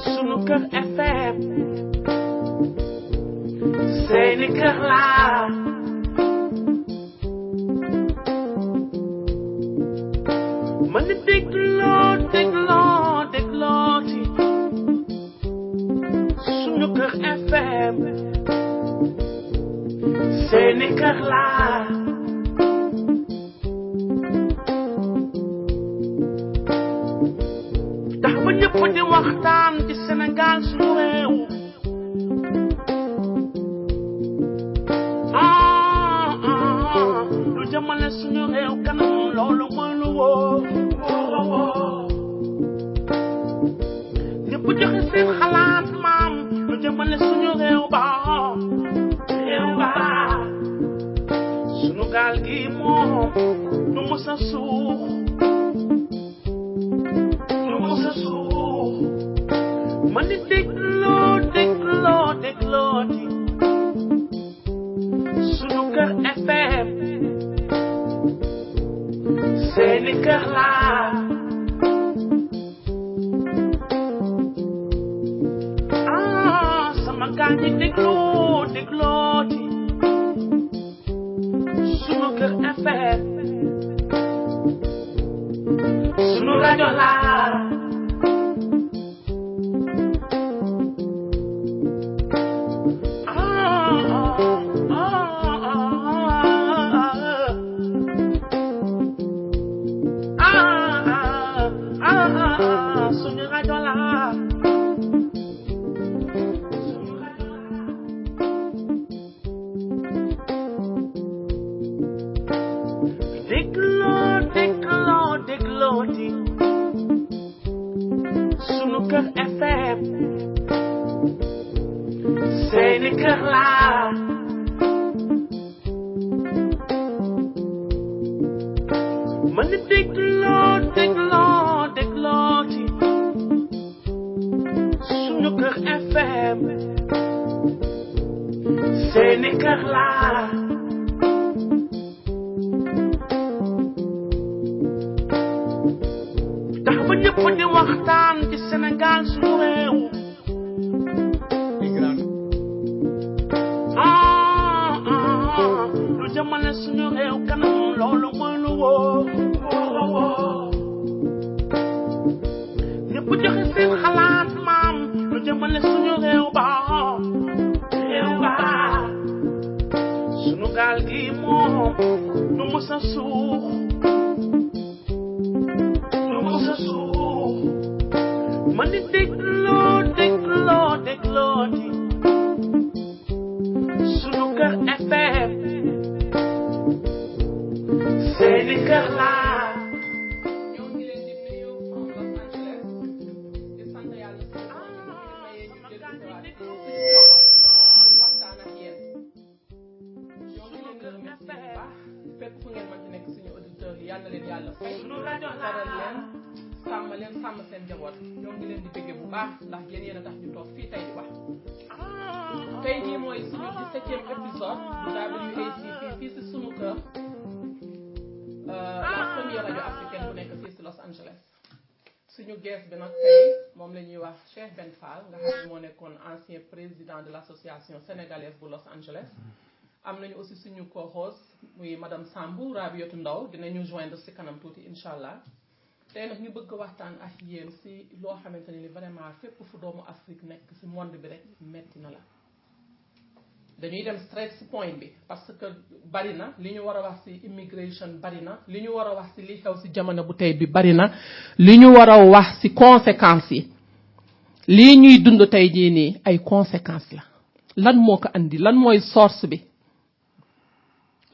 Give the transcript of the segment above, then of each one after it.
Sunuker FM seeni kër laa man di déglooti Sunuker FM seeni kër laa tax ba ñëpp di waxtaan ci Sénégal suñu réew lu jëmale suñu réew kanam loolu mooy lu wóor ñëpp joxe seen xalaat maam lu jëmale suñu réew ba suñu gaal gi moom du mës a suux man di déglooti Sunuker FM seeni kër laa sama gaa ñi déglooti Sunuker FM sunu rajo laa déglooti Sunuker FM seeni kër laa man di déglooti Sunuker FM seeni kër laa tax ba ñëpp di waxtaan ci Sénégal suñu réew lu jëmale suñu réew kanam loolu mooy lu wóor ñëpp joxe seen xalaat maam lu jëmale suñu réew ba suñu gaal gi moom du mës a suux man di déglooti Sunuker FM seeni kër laa ñoo ngi leen di nuyu from Los Angeles di sant yàlla si mayee ñu dellusiwaat pour waxtaan ak yéen ñoo ngi leen di remercier bu baax fépp fu ngeen mën ci nekk suñu auditeurs yi yàlla leen yàlla fay taral leen sàmm seen njaboot ñoo ngi leen di bëgge bu baax ndax yéen a tax ñu toog fii tey di wax tey jii mooy suñu 17e épisode bu WAC fii si sunu kër la première rajo africaine bu nekk fii si Los Angeles suñu guest bi nag tey moom la ñuy wax Cheikh Ben Fall nga xam ne moo nekkoon ancien président de l'association sénégalaise bu Los Angeles am nañu aussi suñu co-host muy madame Sambou Rabiatou Ndaw dinañu joindre si kanam tuuti incha allah tey nag ñu bëgg waxtaan ak yéen si loo xamante ne ni vraiment fépp fu doomu Afrique nekk si monde bi rek metti na la dañuy dem straight si point bi parce que bari na li ñu war a wax si immigration bari na li ñu war a wax si li xew si jamono bu tey bi bari na li ñu war a wax si conséquences yi lii ñuy dund tey jii nii ay conséquences la lan moo ko andi lan mooy source bi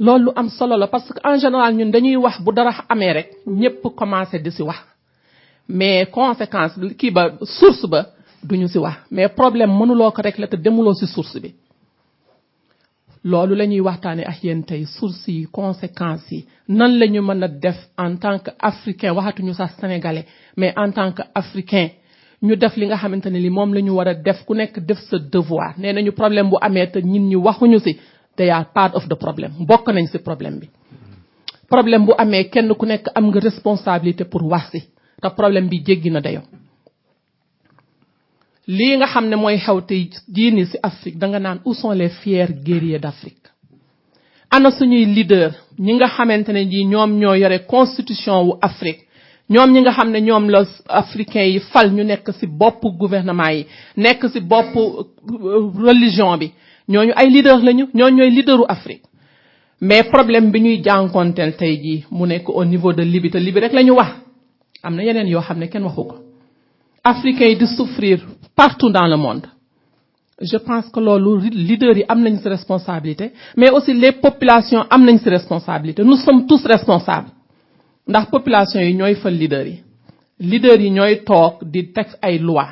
loolu am solo la parce que en général ñun dañuy wax bu dara amee rek ñëpp commencé di si wax mais conséquence kii ba source ba duñu si wax mais problème mënuloo ko rek la te demuloo si source bi loolu la ñuy waxtaane ak yéen tey source yi conséquences yi nan la ñu mën a def en tant que africain waxatuñu sax sénégalais mais en tant que africain ñu def li nga xamante ne li moom la ñu war a def ku nekk def sa devoir nee nañu problème bu amee te ñin ñi waxuñu si they are part of the problem bokk nañ si problème bi problème bu amee kenn ku nekk am nga responsabilité pour wax si te problème bi jéggi na dayo lii nga xam ne mooy xew tey jii nii ci Afrique danga naan où sont les fiers guerriers d'Afrique ana suñuy leader ñi nga xamante ne ji ñoom ñoo yore constitution wu Afrique ñoom ñi nga xam ne ñoom la africains yi fal ñu nekk ci bopp gouvernement yi nekk ci bopp religion bi ñooñu ay leader lañu ñooñu ñooy leaderu Afrique mais problème bi ñuy jànkonteel tey jii mu nekk au niveau de Libye te Libye rek la ñu wax am na yeneen yoo xam ne kenn waxu ko africains yi di souffrir partout dans le monde je pense que loolu leaders yi am nañ ci responsabilité mais aussi les populations am nañ ci responsabilité nous sommes tous responsables ndax population yi ñooy fal leaders yi ñooy toog di teg ay loi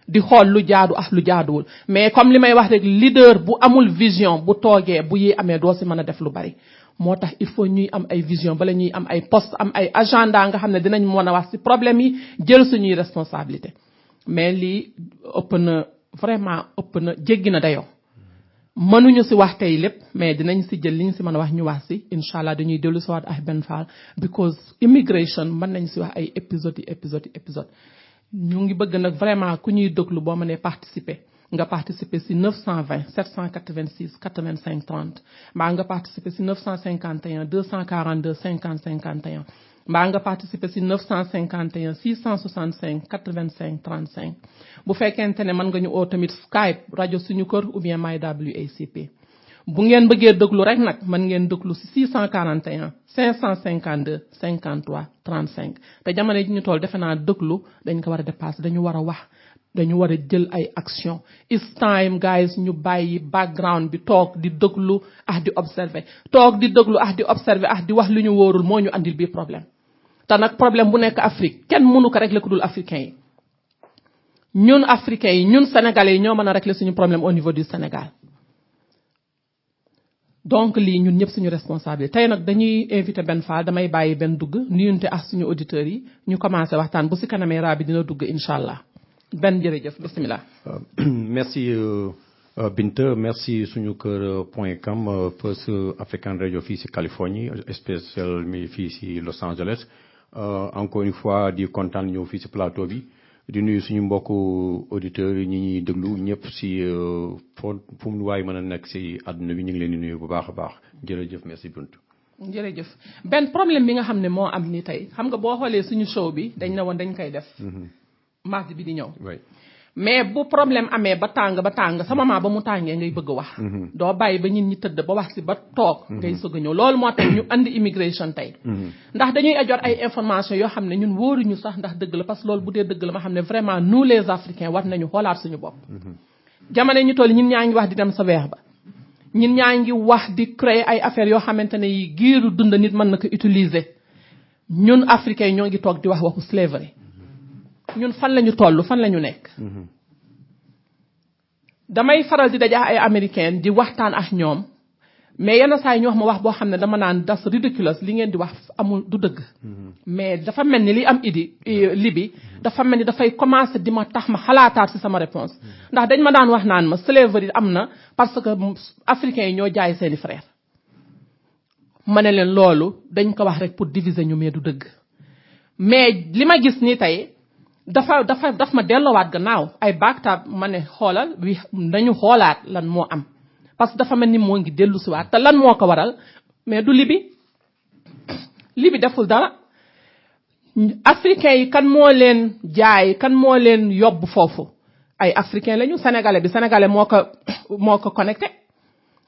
di xool lu jaadu ak lu jaaduwul mais comme li may wax rek leader bu amul vision bu toogee bu yi amee doo ci mën a def lu bari moo tax il faut ñuy am ay vision bala ñuy am ay poste am ay agenda nga xam ne dinañ mën a wax ci problème yi jël suñuy responsabilité mais lii ëpp na vraiment ëpp na jéggi na dayoo mënuñu ci wax tey lépp mais dinañ ci jël liñ ci mën a wax ñu wax ci inshallah dañuy dellu ci waat ak Ben Fall because immigration mën nañ ci wax ay épisode ñu ngi bëgg nag vraiment ku ñuy déglu boo mënee participer nga participer ci 920 786 85 30 mbaa nga participer ci 951 242 50 51 mbaa nga participer ci 951 665 85 35 bu fekkente ne mën nga ñu oo tamit Skype rajo suñu kër ou bien MyWACP bu ngeen bëggee déglu rek nag mën ngeen déglu ci 641 552 53 35 te jamono ji ñu toll defe naa déglu dañ ko war a dépasser dañu war a wax dañu war a jël ay action it's time guys ñu bàyyi background bi toog di déglu ak di observer toog di déglu ak di observer ak di wax lu ñu wóorul moo ñu andil bii problème te nag problème bu nekk Afrique kenn mënu ko régler ku dul africain yi ñun africains yi ñun sénégalais yi ñoo mën a régler suñu problème au niveau du Sénégal donc lii ñun ñëpp suñu responsabilité tey nag dañuy invité Ben Fall damay bàyyi Ben dugg nuyunte ak suñu auditeurs yi ñu commencé waxtaan bu ci kanamee raa bi dina dugg inshallah Ben jërëjëf bismillah merci Binta merci suñu kër.com First African Radio fii ci Californie spécial mi fii ci Los Angeles encore une fois di kontaan ñëw fii ci plateau bi di nuyu suñu mbokku auditeurs yi ñi ñuy déglu ñëpp ci fu mu waay mën a nekk ci àdduna bi ñu ngi leen di nuyu bu baax a baax jërëjëf merci Bintu. jërëjëf Ben problème bi nga xam ne moo am ni tey xam nga boo xoolee suñu show bi dañ ne woon dañ koy def. mardi bi di ñëw. mais bu problème amee ba tàng sa maman ba mu tàngee ngay bëgg a wax. doo bàyyi ba ñit ñi tëdd ba wax ci ba toog. ngay sëgg a ñëw loolu moo tax ñu andi immigration tey. ndax dañuy jot ay information yoo xam ne ñun wóoruñu sax ndax dëgg la parce que loolu bu dee dëgg la ma xam ne vraiment nous les Africains war nañu xoolaat suñu bopp. jamono ñu toll ñun ñaa ngi wax di dem sa weex ba. ñun ñaa ngi wax di créer ay affaires yoo xamante ne yi giiru dund nit mën na ko utiliser ñun Africains ñoo ngi toog di wax waxu slavery. ñun fan lañu toll fan lañu nekk damay faral di daja ay américaine di waxtaan ak ñoom mais yenn saa yi ñu wax ma wax boo xam ne dama naan das ridiculous li ngeen di wax amul du dëgg mais dafa mel ni li am Libye dafa mel ni dafay commencer di ma tax ma xalaataat ci sama réponse ndax dañ ma daan wax naan ma slavery am na parce que africains yi ñoo jaay seeni frère ma ne leen loolu dañ ko wax rek pour diviser ñu mais du dëgg mais li ma gis nii tey daf ma delloowaat gannaaw ay backtab ma ne xoolal wi dañu xoolaat lan moo am parce que dafa mel ni moo ngi dellu si waat te lan moo ko waral mais du Libye deful dara africains yi kan moo leen jaay kan moo leen yóbbu foofu ay africains lañu sénégalais moo ko connecté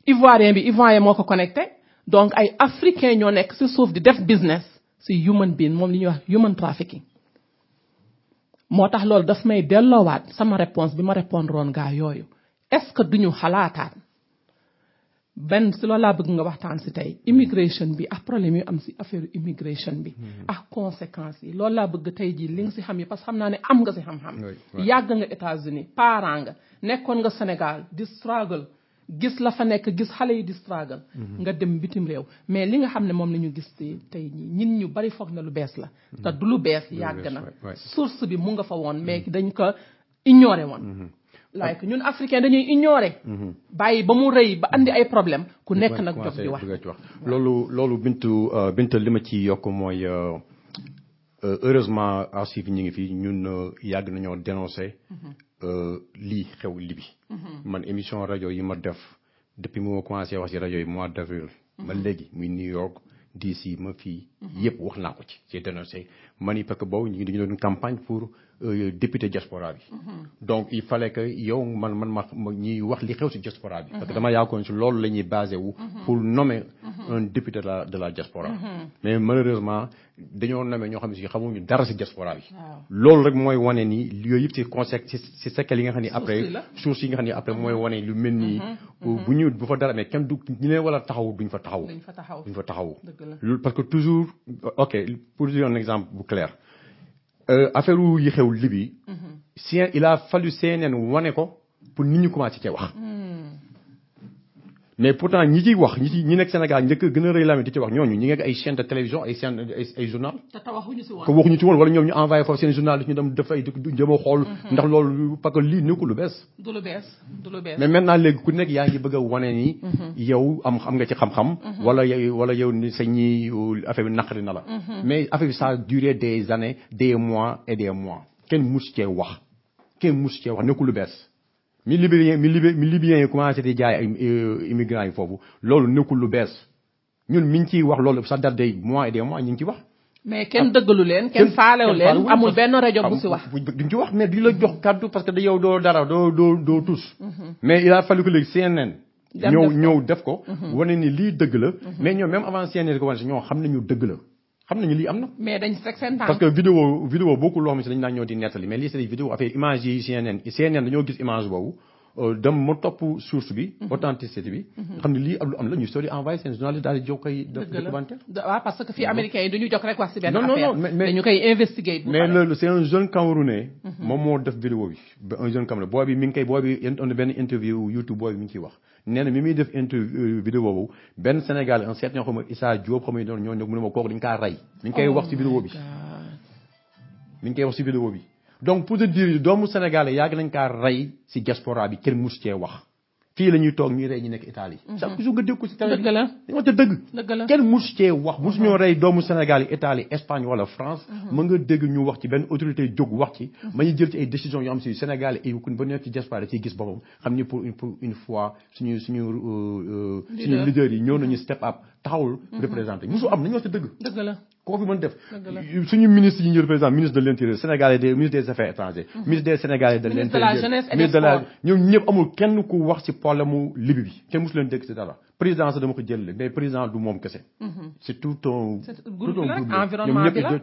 ivoirien moo ko connecté donc ay africains ñoo nekk ci suuf di def business ci human being moom li ñuy wax human trafficking moo tax loolu daf may delloowaat sama réponse bi ma répondre woon gaa yooyu est-ce que duñu xalaataat Ben si loolu laa bëgg nga waxtaan ci tey immigration bi ak problème yu am ci affaire immigration bi ak conséquences yi loolu laa bëgg tey jii li nga ci xam yi parce que xam naa ne am nga ci xam-xam yàgg nga États-Unis parent nga nekkoon nga Sénégal di struggle gis la fa nekk gis xale yi di struggle nga dem bitim réew mais li nga xam ne moom la ñu gis tey ñin ñu bari foog na lu bees la te du lu bees yàgg na source bi mu nga fa woon mais dañ ko ignoré woon like ñun africain dañuy ignoré bàyyi ba mu rëy ba andi ay problème ku nekk nag jóg di wax loolu Bintu li ma ci yokk mooy heureusement archive ñi ngi fi ñun yàgg nañoo dénoncé lii xew Libye. man émission rajo yi ma def depuis moo commencé wax ci rajo yi mois d'avril. ba léegi muy New York DC ma fii. yëpp wax naa ko ci c'est dénoncé man yi parce que boobu ñu dañu doon campagne pour député diaspora bi. donc il fallait que yow ma ñuy wax li xew ci diaspora bi. parce que dama yaakaar ci loolu la ñuy basé wu. pour nommer un député de la diaspora. mais malheureusement dañoo nommer ñoo xam ne si xamuñu dara ci diaspora bi. loolu rek mooy wane ni yooyu yëpp ci conséquences ci séquelles yi nga xam ne après. sources yi nga xam ne après mooy wane lu mel nii. bu fa dara mais kenn du ñu leen wala taxaw duñ fa taxaw. duñ fa taxaw. parce que toujours ok pour dire un exemple bu clair. affaire yi xew Libye. il a fallu CNN wane ko pour nit ñi commencé cee wax. mais pourtant ñi ciy wax ñi nekk Sénégal njëkk gën a rëy lami di ci wax ñooñu ñi ngi ay chaîne de télévision ay chaîne ay journal ko waxuñu ci woon wala ñoom ñu envoyé foofu seen journal ñu dem def ay jëm a xool ndax loolu parce que lii nekkul lu bees du lu bees mais maintenant léegi ku nekk yaa ngi bëgg a wane ni yow am nga ci xam-xam wala yow ni sa ñi affaire bi naqari na la mais affaire bi ça a duré des années des mois et des mois kenn mus cee wax nekkul lu bees mi libyen yi commencé di jaay ay immigrants yi foofu loolu nekkul lu bees ñun mi ngi ciy wax loolu ça date des mois et des mois ñu ngi ci wax. mais kenn dëggalu leen kenn faalewu leen amul benn rajo bu si wax. duñ ci wax mais di la jox kàddu parce que da yow doo dara doo tous. mais il a fallu que léegi CNN. ñëw def ko. wane ni lii dëgg la. mais ñoom même avant CNN ko wane si ñoo xam nañu dëgg la. xam nañu lii am na. mais dañ fekk seen temps parce que vidéo bokkul loo xam ne si dañu naan ñëw di nettali mais lii c'est des vidéos affaire image yi CNN dañoo gis image boobu dem ma topp source bi. authenticité bi. xam ne lii lu am la ñu sori envoyé seen journaliste daal di jox koy. dëgg la waaw parce que fii américains yi duñu jox rek wax si benn affaire. mais dañu koy investiguer. mais loolu c'est un jeune Camerounais. moom moo def vidéo bi un jeune Camerounais booy bi mi ngi koy on benn interview YouTube booy bi mi ngi ciy wax. nee na mi muy def vidéo boobu benn Sénégal un certain xam nga Issa Diop xam nga ñoo ñëw mu ne ma kooku dañu kaa rey. mi ngi koy wax ci vidéo bi. donc pour te dire doomu Sénégal yàgg nañ kaa rey ci diaspora bi kenn mus cee wax. fii la ñuy toog ñuy rey ñu nekk Italie. chaque jour nga dégg ko ci télé bi. dëgg la kenn mus cee wax musuñoo rey doomu Sénégal yi Italie Espagne wala France. mën nga dégg ñu wax ci benn autorité jóg wax ci. ma ñu jël ci ay décisions yoo xam si Sénégal yi ba nekk ci diaspora da ciy gis boppam xam ni pour une fois suñu leader yi ñëw nañu step up taxawul représenté musu am nañu wax ci dëgg. dëgg la koo fi mën def suñu ministre yi ñu représenté ministre de l'intérieur sénégalais ministre des affaires étrangères ministre des sénégalais de l'intérieur ministre de la ñoom ñëpp amul kenn ku wax ci problème mu Libye bi kenn musu leen dégg ci dara président sa dama ko jël mais président du moom kese c'est tout un groupe environnement bi la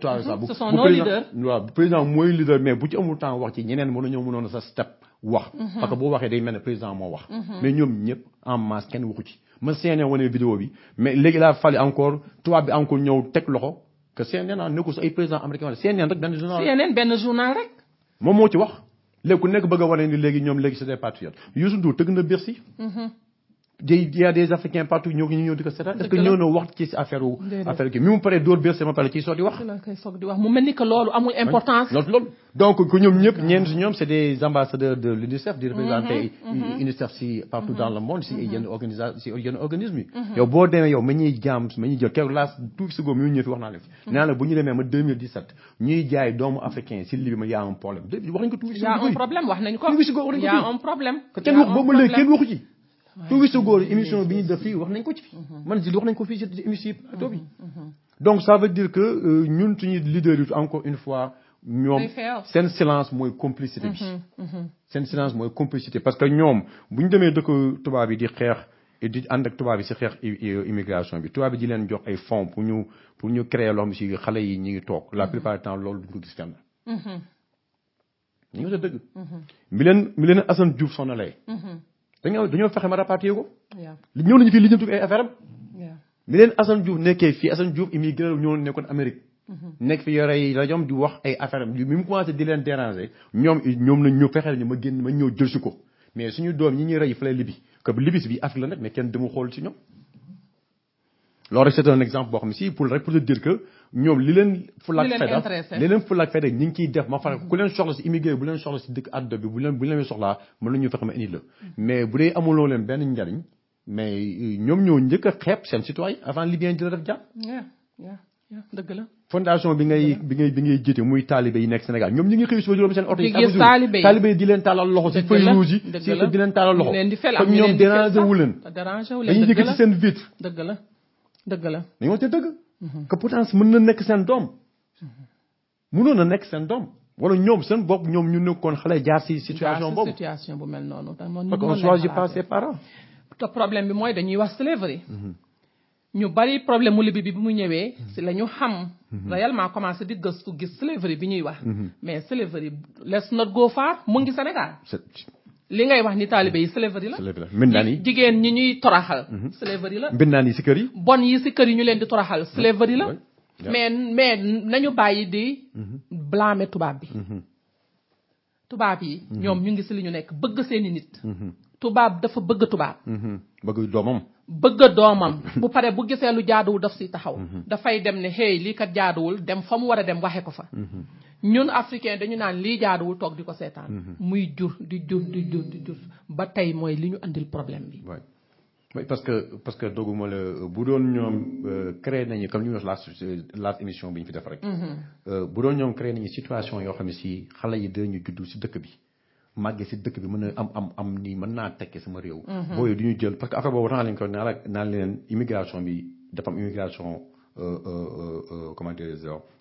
ce sont nos leaders waaw président mooy leader mais bu ci amul temps wax ci ñeneen mënoon sa step wax parce que boo waxee day mel ne président moo wax mais ñoom ñëpp en masse kenn waxu ci ma CNN wane vidéo bi mais léegi laa fali encore tubaab bi encore ñëw teg loxo que CNN nekkul sa ay président américain wala CNN rek benn journal rek moom moo ci wax léegi ku nekk bëgg a wane ni léegi ñoom léegi c'est des patriotes Youssou Ndour tëgg na Bercy il y a des africains partout ñëw di ko seetaan est-ce que ñëw na wax ci affaire ki mi mu paree dóor Bercy ma pare ciy soog di wax mu mel ni que loolu amul importance loolu donc que ñoom ñëpp ñeen si ñoom c'est des ambassadeurs de l'UNICEF di représenter UNICEF si partout dans le monde si yenn organisme yi yow boo demee yow ma ñuy jël keroog laa tout seconde mi ñëw fi wax naa leen fi naa la bu ñu demee ma 2017 ñuy jaay doomu africain si Libye ma y a un problème wax nañ ko tout y a un problème wax nañ ko y a un problème kenn wax boobu léegi kenn waxu ci tout wisu góor émission bi ñu def fii wax nañ ko ci man ji wax nañ ko fii ci émission bi donc ça veut dire que ñun suñu leader yi encore une fois ñoom seen silence mooy complicité bi seen silence mooy complicité parce que ñoom bu ñu demee dëkk tubaab yi di xeex di ànd ak tubaab yi si xeex immigration bi tubaab yi di leen jox ay fonds pour ñu créer loo xam si xale yi ñu ngi toog la plupart du temps loolu duñ ko gis kenn ñu ngi sa dëgg mi leen Assane Diouf sonalee dañoo fexe ma rapatrier ko ñëw nañu fii li jëm ay affaire am mi leen Assane Diouf nekkee fii Assane Diouf immigré ñoo nekkoon Amérique nekk fi yore rajoom di wax ay affaire am mi mu commencé di leen déranger ñoom nañ ñëw fexeel ñu ma ñëw jël si ko mais suñu doom ñi ñuy rey fële Libye que Libye bi Afrique la nag mais kenn demul xool si ñoom loolu rek c'est un exemple boo xam ne si pour te dire que ñoom li leen fulaak fayda ñi ngi ciy def ma faral ku leen soxla si immigré bu leen soxla si dëkk àdduna bi bu leen soxlaa mën nañu fexe ma indi la mais bu dee amuloo leen benn njariñ mais ñoom ñoo njëkk a xeeb seen citoyen avant libyen di la def jàmm dëgg la. fondation bi ngay jiite muy taalibe yi nekk Sénégal ñoom ñu ngi xëy suba juróom seen oto yi. di gis taalibe yi di leen taalal loxo si feuille rouge yi. si di leen taalal loxo. leen di fel comme ñoom déranger wu leen. dañuy yëkkati seen vitre. dëgg la. dañoo te dëgg. que pourtant mën na nekk seen doom. mënoon na nekk seen doom. wala ñoom seen bopp ñoom ñu nekkoon xale jaar si situation boobu. situation bu mel noonu. parce qu'on choisit pas ses parents. te problème bi mooy dañuy wax slavery. ñu bari problème mu libi bi mu ñëwee. si la ñu xam. réellement commencé di gëstu gis slavery bi ñuy wax. mais slavery let's not go far mu ngi Sénégal. li ngay wax ni taalibe yi slavery la. mbindaan yi jigéen ñi ñuy toraxal. slavery la. mbindaan yi si kër yi. bon yi si kër yi ñu leen di toraxal slavery la. mais nañu bàyyi di. blâmer tubaab bi. tubaab yi. ñoom ñu ngi si li ñu nekk bëgg seeni nit. tubaab dafa bëgg tubaab. bëgg doomam. bëgg doomam bu pare bu gisee lu jaaduwul daf si taxaw. dafay dem ne hey lii kat jaaduwul dem fa mu war a dem waxe ko fa. ñun africain dañu naan lii jaaduwul toog di ko seetaan. muy jur di jur ba tey mooy li ñu andil problème bi. oui parce que doguma la bu doon ñoom créé nañu comme ni ñu wax last émission bi ñu fi def rek. bu doon ñoom créé nañu situation yoo xam ne si xale yi dañu juddu si dëkk bi. màggee si dëkk bi mën a am nii mën naa tekkee sama réew. booy du ñu jël parce que affaire boobu naa leen ko naan leen immigration bi dafa am immigration comment dire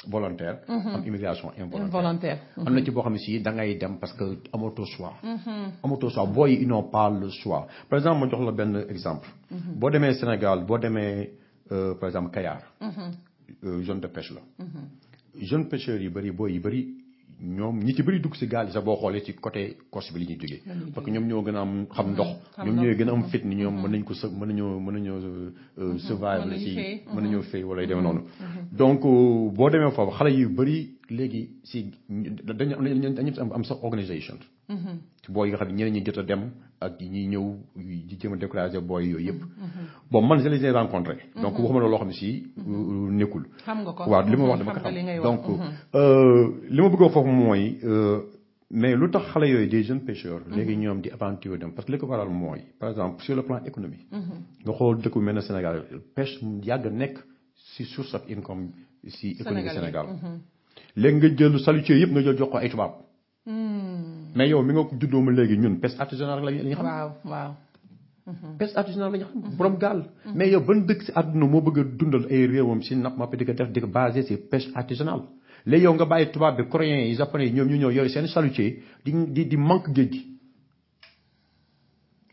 volontaire. am immigration involontaire. am na ci boo xam ne si da ngay dem parce que amatoo choix. amatoo choix booy ils n'ont pas le choix par exemple ma jox la benn exemple. boo demee Sénégal boo demee par exemple Kayar. zone de pêche la. jeune pêcheurs yi bëri booy yi bëri. ñoom ñi ci bëri dugg si gaal yi sax boo xoolee ci côté Corse bi li ñuy jógee parce que ñoom ñoo gën a am xam ndox ñoom ñooy gën a am fit ni ñoom mën nañoo survive la ci mën nañoo fay wala yu demee noonu donc boo demee foofu xale yu bëri léegi si dañu am sax organisation booy yi nga xam ne ñeneen ñi jot a dem ak ñi ñëw di jéem a décourager booy yooyu yëpp bon man je les ai rencontrés donc waxuma la loo xam ne si nekkul waaw li ma wax dama ko xam donc li ma bëgg a foofu mooy mais lu tax xale yooyu des jeunes pêcheurs léegi ñoom di aventure dem parce que li ko waral mooy par exemple sur le plan économique nga xool dëkk bu mel ne Sénégal pêche yàgg nekk si source of income si économie Sénégal léegi nga jël salutier yëpp nga jël jox ko ay tubaab mais yow mi nga juddoo ma léegi ñun pêche artisanale la ñu xam. waaw. pêche artisanale la ñu xam. borom gaal. mais yow ban dëkk si àdduna moo bëgg a dundal ay réewam si napp mapp di ko def di ko basé si pêche artisanale léegi yow nga bàyyi tubaab bi coréens yi japonais yi ñoom ñu ñëw yooyu seen chalutier di manque géej gi.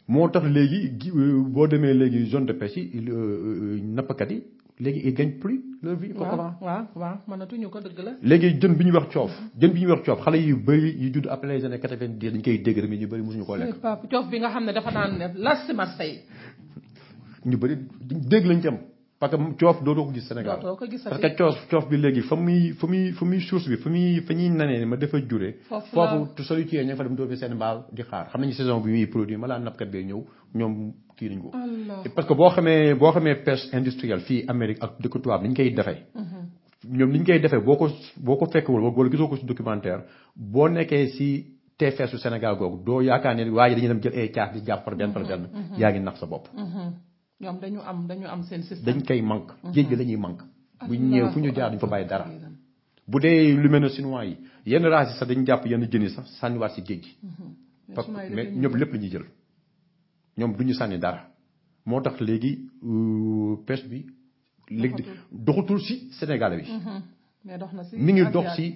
moo tax léegi boo demee léegi zone de pêche yi nappkat yi léegi ils gagnent plus leur vie. waaw mënatuñu ko dëgg la. léegi jën bi ñuy wax coof xale yu bëri yu judd après les années 90 dañ koy dégg rek ñu bëri mosuñu koo lekk. papa coof bi nga xam ne dafa naan ne las si Marseille. ñu bëri dégg lañ ci am parce que coof dootoo ko gis Sénégal. parce que coof bi léegi fa muy source bi fa ñuy nanee ma dafa jure. foofu solution ña nga fa dem doo fi seen mbaal di xaar xam nañu saison bi muy produit ma laa nappkat bee ñëw ñoom kii nañ ko. parce que boo xamee pêche industrielle fii Amérique ak dëkk tubaab ni ñu koy defee. ñoom ni ñu koy defee boo ko fekkewul wala gisoo ko si documentaire boo nekkee si TFS su Sénégal googu doo yaakaar ne waa ji dañuy dem jël ay caas di jàpp par benn yaa ngi nax sa bopp. ñoom dañu am seen système. dañ koy manque géej gi la ñuy manque. bu ñu ñëwee fu ñu jaar duñ fa bàyyi dara. bu dee lu mel ne chinois yi yenn races yi sax dañu jàpp yenn jën yi sax sànniwaat si géej gi. parce que mais ñoom lépp la ñuy jël. ñoom du ñu sànni dara moo tax léegi pêche bi léegi doxatul si Sénégal bi. mais dox na si mi ngi dox si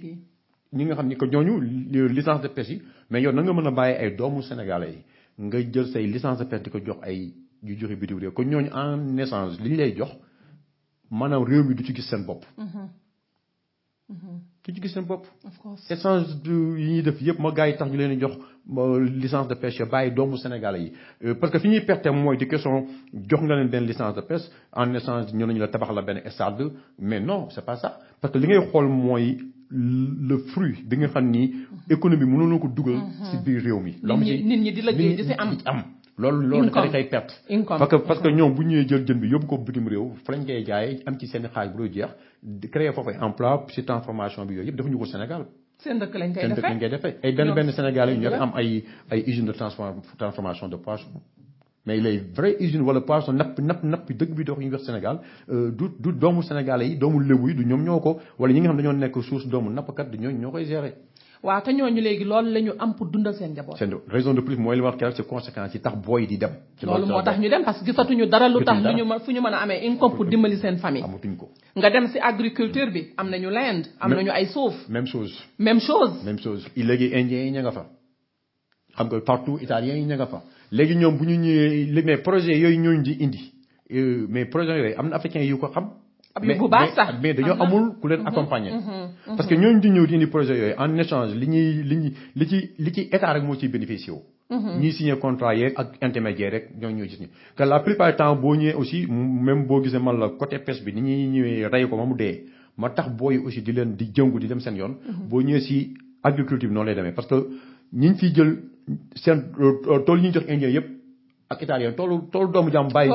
ñi nga xam ni que ñooñu licence de pêche yi mais yow na nga mën a bàyyi ay doomu sénégalais yi nga jël say licence de pêche di ko jox ay yu joxe bitim réew kon ñooñu en essence li ñu lay jox maanaam réew mi du ci gis seen bopp. du ci gis seen bopp. échange yi ñuy def yëpp ma gars yi tax ñu leen di jox licence de pêche bàyyi doomu sénégalais yi parce que fi ñuy perte mooy di question jox nga leen benn licence de pêche en échange ñoo nañu la tabax la benn stade mais non c'est pas ça parce que li ngay xool mooy le fruit bi nga xam ni économie mënoon na ko dugal si biir réew mi. nit ñi di liggéey di si am. loolu dafa kay perte. parce que ñoom bu ñëwee jël jën bi yóbbu ko bitim réew fa lañ koy jaay am ci seen xaaj bu dul jeex créer foofu ay emploi ci transformation bi yooyu yëpp defuñu ko Sénégal. seen dëkk lañ koy defee ay benn Sénégalais yi ñoo am ay usine de transformation de poisson mais les vraies usines wala poisson napp dëgg bi dox yi wax Sénégal du doomu sénégalais yi doomu lébu yi du ñoom ñoo ko wala ñi nga xam dañoo nekk source doomu nappkat du ñoo koy gérer. waaw te ñooñu léegi loolu la ñu am pour dundal seen njaboot. seen raison de plus mooy li ma wax keroog c'est conséquence yi tax booy di dem. loolu moo tax ñu dem parce que gisatuñu dara lu tax fu ñu mën a amee income pour dimbali seen famille. amatuñ ko. nga dem si agriculture bi am nañu land am nañu ay suuf. même chose. léegi indiens yi ña nga fa xam nga partout italiens yi ña nga fa léegi ñoom bu ñu ñëwee mais projet yooyu ñooñu di indi mais projet yooyu am na africains yu ko xam. bu baax sax mais dañoo amul ku leen accompagner. parce que ñooñu di ñëw di indi projet yooyu en échange li ci état rek moo ciy bénéficié wu. ñiy signé contrat yeeg ak intermédiaire rek ñoo ñëw gis ni que la plupart du temps boo ñëwee aussi même boo gisee man la côté pêche bi ni ñuy ñëwee rey ko ma mu dee ma tax booy aussi di leen di jëngu di dem seen yoon. boo ñëwee si agriculture bi noonu lay demee parce que ñi ñu fiy jël seen tool yi ñu jox indien yëpp. ak italien toolu doomu jàmm bàyyi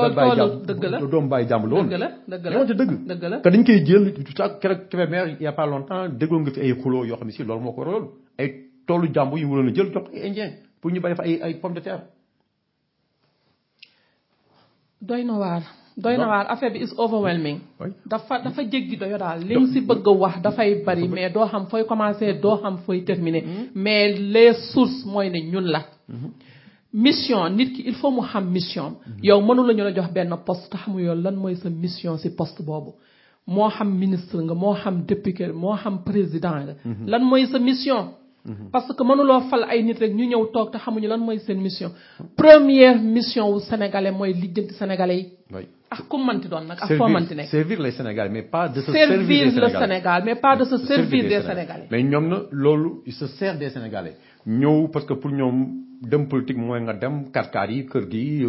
doomu bàyyi jàmm la woon dëgg la que dañ koy jël sax keroog Kébémer il y a pas longtemps déggoon nga fi ay xuloo yoo xam ne si loolu moo ko waraloon ay toolu jàmm yu waroon a jël jox ay indien pour ñu bàyyi fa ay pomme de terre. doy na waar affaire bi is overwhelming. dafa jéggi doyo daal li nga si bëgg a wax dafay bari mais doo xam fooy commencer doo xam fooy terminer mais les sources mooy ne ñun la. mission nit ki il faut mu xam mission yow mënu la ñu la jox benn poste te xamu yoon lan mooy sa mission ci poste boobu moo xam ministre nga moo xam député moo xam président nga lan mooy sa mission parce que mënuloo fal ay nit rek ñu ñëw toog te xamuñu lan mooy seen mission première mission wu sénégalais mooy lijjanti sénégalais yi ak ku manti doon nag ak foo manti nekk servir les Sénégalais mais pas de se servir le Sénégal mais pas de se servir des Sénégalais mais ñoom na loolu il se sert des Sénégalais ñëw parce que pour ñoom dem politique mooy nga dem karkaar yi kër gi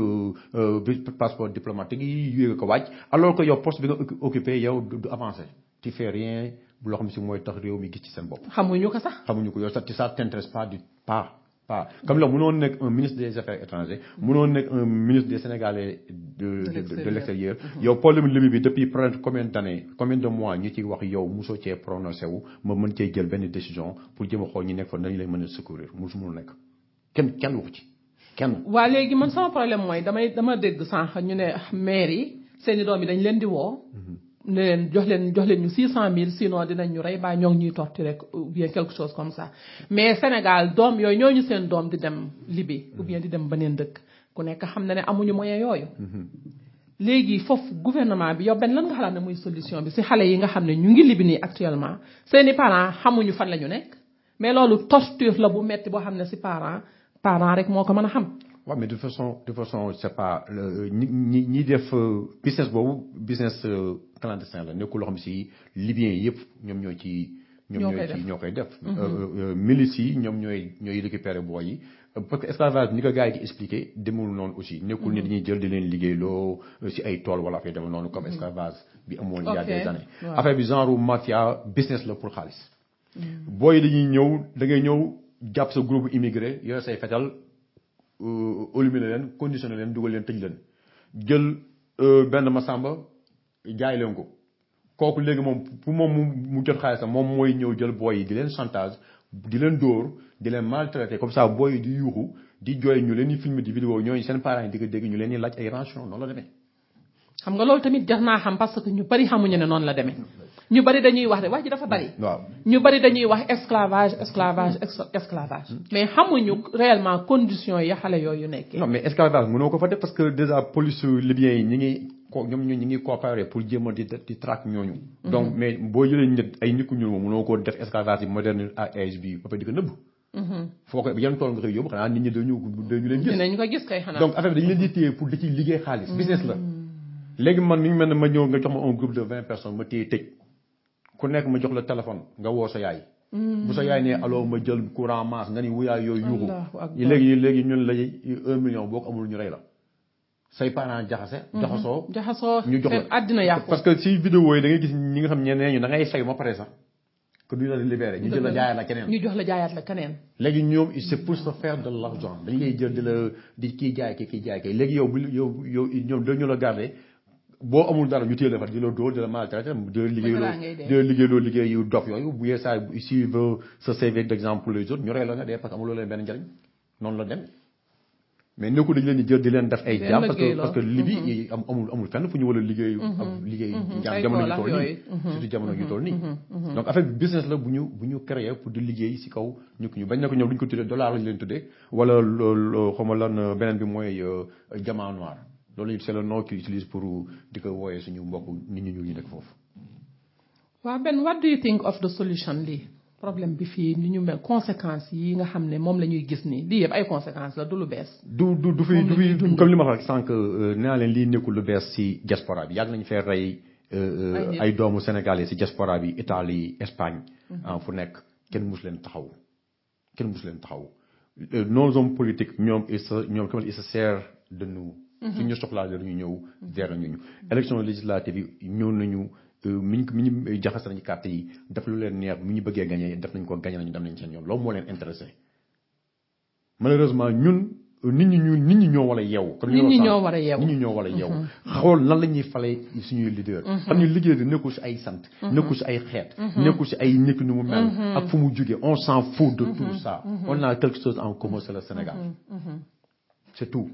passeport diplomatique yi yéega ko wàcc alors que yow poste bi nga occupé yow du avancé tu fais rien loo xam si mooy tax réew mi gis ci seen bopp xamuñu ko sax xamuñu ko yow sax ça t'intéresse pas du pas comme la mënoon nekk un ministre des affaires étrangères mënoon nekk un ministre des Sénégalais de l'extérieur yow problème limi bi depuis combien d'années combien de mois ñi ci wax yow mosoo cee prononcé wu ma mën cee jël benn décision pour jëm a xool ñi nekk fa nañu lay mën a secourir mosu mënul nekk kenn waxu ci kenn. waa léegi man sama problème mooy dama dégg sànq ñu ne maire yi seeni doom yi dañ leen di woo. ne leen jox leen ñu 600,000 sinon dinañ ñu rey baa ñoo ngi ñuy torturer ou bien quelque chose comme ça mais Sénégal doom yooyu ñooñu seen doom di dem Libye ou bien di dem beneen dëkk ku nekk xam na ne amuñu moyen yooyu. léegi foofu gouvernement bi yow benn lan nga xalaat ne muy solution bi si xale yi nga xam ne ñu ngi Libye nii actuellement seeni parents xamuñu fan la ñu nekk mais loolu torture la bu metti boo xam ne si parents rek moo ko mën a xam. waaw mais de façon c'est pas ñi def business boobu business clandestin la nekkul loo xam si libyens yi yëpp ñoom ñoo koy def. milices yi ñoom ñooy récupérer booy yi parce que esclavage ni ko gars yi di expliqué demul noonu aussi nekkul ne dañuy jël di leen liggéeyloo si ay tool wala affaire demul noonu comme esclavage bi amoon il y a des années. affaire bi genre mafia business la pour xaalis. booy dañuy ñëw da ngay ñëw jàpp sa groupe immigré yooyu say fetal éliminer leen conditionné leen dugal leen tëj leen jël benn masamba jaay leen ko kooku léegi moom pour moom mu jot xaalisam moom mooy ñëw jël booy yi di leen chantage di leen dóor di leen maltraité comme ça booy yi di yuuxu di jooy ñu leen di filmer di vidéo ñooñu seen parents yi di ko dégg ñu leen di laaj ay rançon noonu la demee. xam nga loolu tamit jar naa xam parce que ñu bari xamuñu ne noonu la demee ñu bari dañuy wax de wax ji dafa bari. waaw ñu bari dañuy wax esclavage mais xamuñu réellement conditions yi xale yooyu nekkee. non mais esclavage mënoo ko fa def parce que déjà police libyen yi ñi ngi coopérer pour jéem a di traque ñooñu. donc mais boo jëlee nit ay nit ku ñuul moom mënoo ko def esclavage yi moderne âge bi ba pare di ko nëbb. foo ko yan tool nga koy yóbbu xanaa nit ñi dañu leen gis. dinañ ko gis kay xanaa. donc affaire bi dañu leen di téye pour di ci liggéey xaalis. business la léegi man mi ngi mel ne ma ñëw nga jox ma un groupe de 20 personnes ma téye tëj ku nekk ma jox la téléphone nga woo sa yaay. bu sa yaay ne allo ma jël courant masse nga ni wuyaay yooyu yuuxu. léegi ñun lay 1 million boo ko amul ñu rey la. say parents jaxasoo. ñu jox la àddina yàqu. parce que si vidéo yi da ngay gis ñi nga xam ñeneen ñu da ngay fay ma pare sax que duñu la libéré ñu jël la jaayaat la keneen. léegi ñoom c'est pour se faire de l'argent dañ lay jël di kii jaay kii léegi yow ñoom dañu la garder. boo amul dara ñu téye la fa di la dóor di la maltraité di la liggéeyloo liggéey yu dof yooyu bu yee saa si veut se servir d'exemple pour les autres ñu rey la nga dee parce que amuloo leen benn njariñ noonu la dem. mais nekku dañ leen di jël di leen def ay jaam parce que Libye amul fenn fu ñu war a liggéey jamono ju toll nii surtout jamono ju toll nii donc affaire bi business la bu ñu créé pour di liggéey si kaw ñu bañ na ko ñoom duñ ko tuddee dollar lañ leen tuddee wala xawma lan beneen bi mooy diamant noir loolu c'est le nom qu'ils utilisent pour di ko wooyee suñu mbokk nit ñu ñuul ñu nekk foofu. waaw Ben, what do you think of the solution lii problème bi fii ni ñu mel conséquences yi nga xam ne moom la ñuy gis nii lii yëpp ay conséquences la du lu bees. du fi comme li ma wax sànq nee naa leen lii nekkul lu bees si diaspora bi yàgg nañu fee rey ay doomu sénégalais si diaspora bi Italie Espagne. fu nekk kenn mus leen taxaw nos hommes politiques ñoom ils se servent de nous. suñu soxlaa ñu ñëw vers ñu élection législative yi ñëw nañu. mi ñu jaxase nañu carte yi def lu leen neex mi ñu bëggee gagné def nañ ko gagné nañu dem nañ seen yoon loolu moo leen intéressé malheureusement ñun nit ñi ñoo war a yeewu. nit ñi ñoo war a yeewu xool nan la ñuy falee suñuy leader. xam ne liggéey bi nekkul si ay sant. nekkul si ay xeet. nekkul si ay nit nu mu mel. ak fu mu jógee on s'en fout de tout ça. on a quelque chose en commun c'est le Sénégal. c'est tout.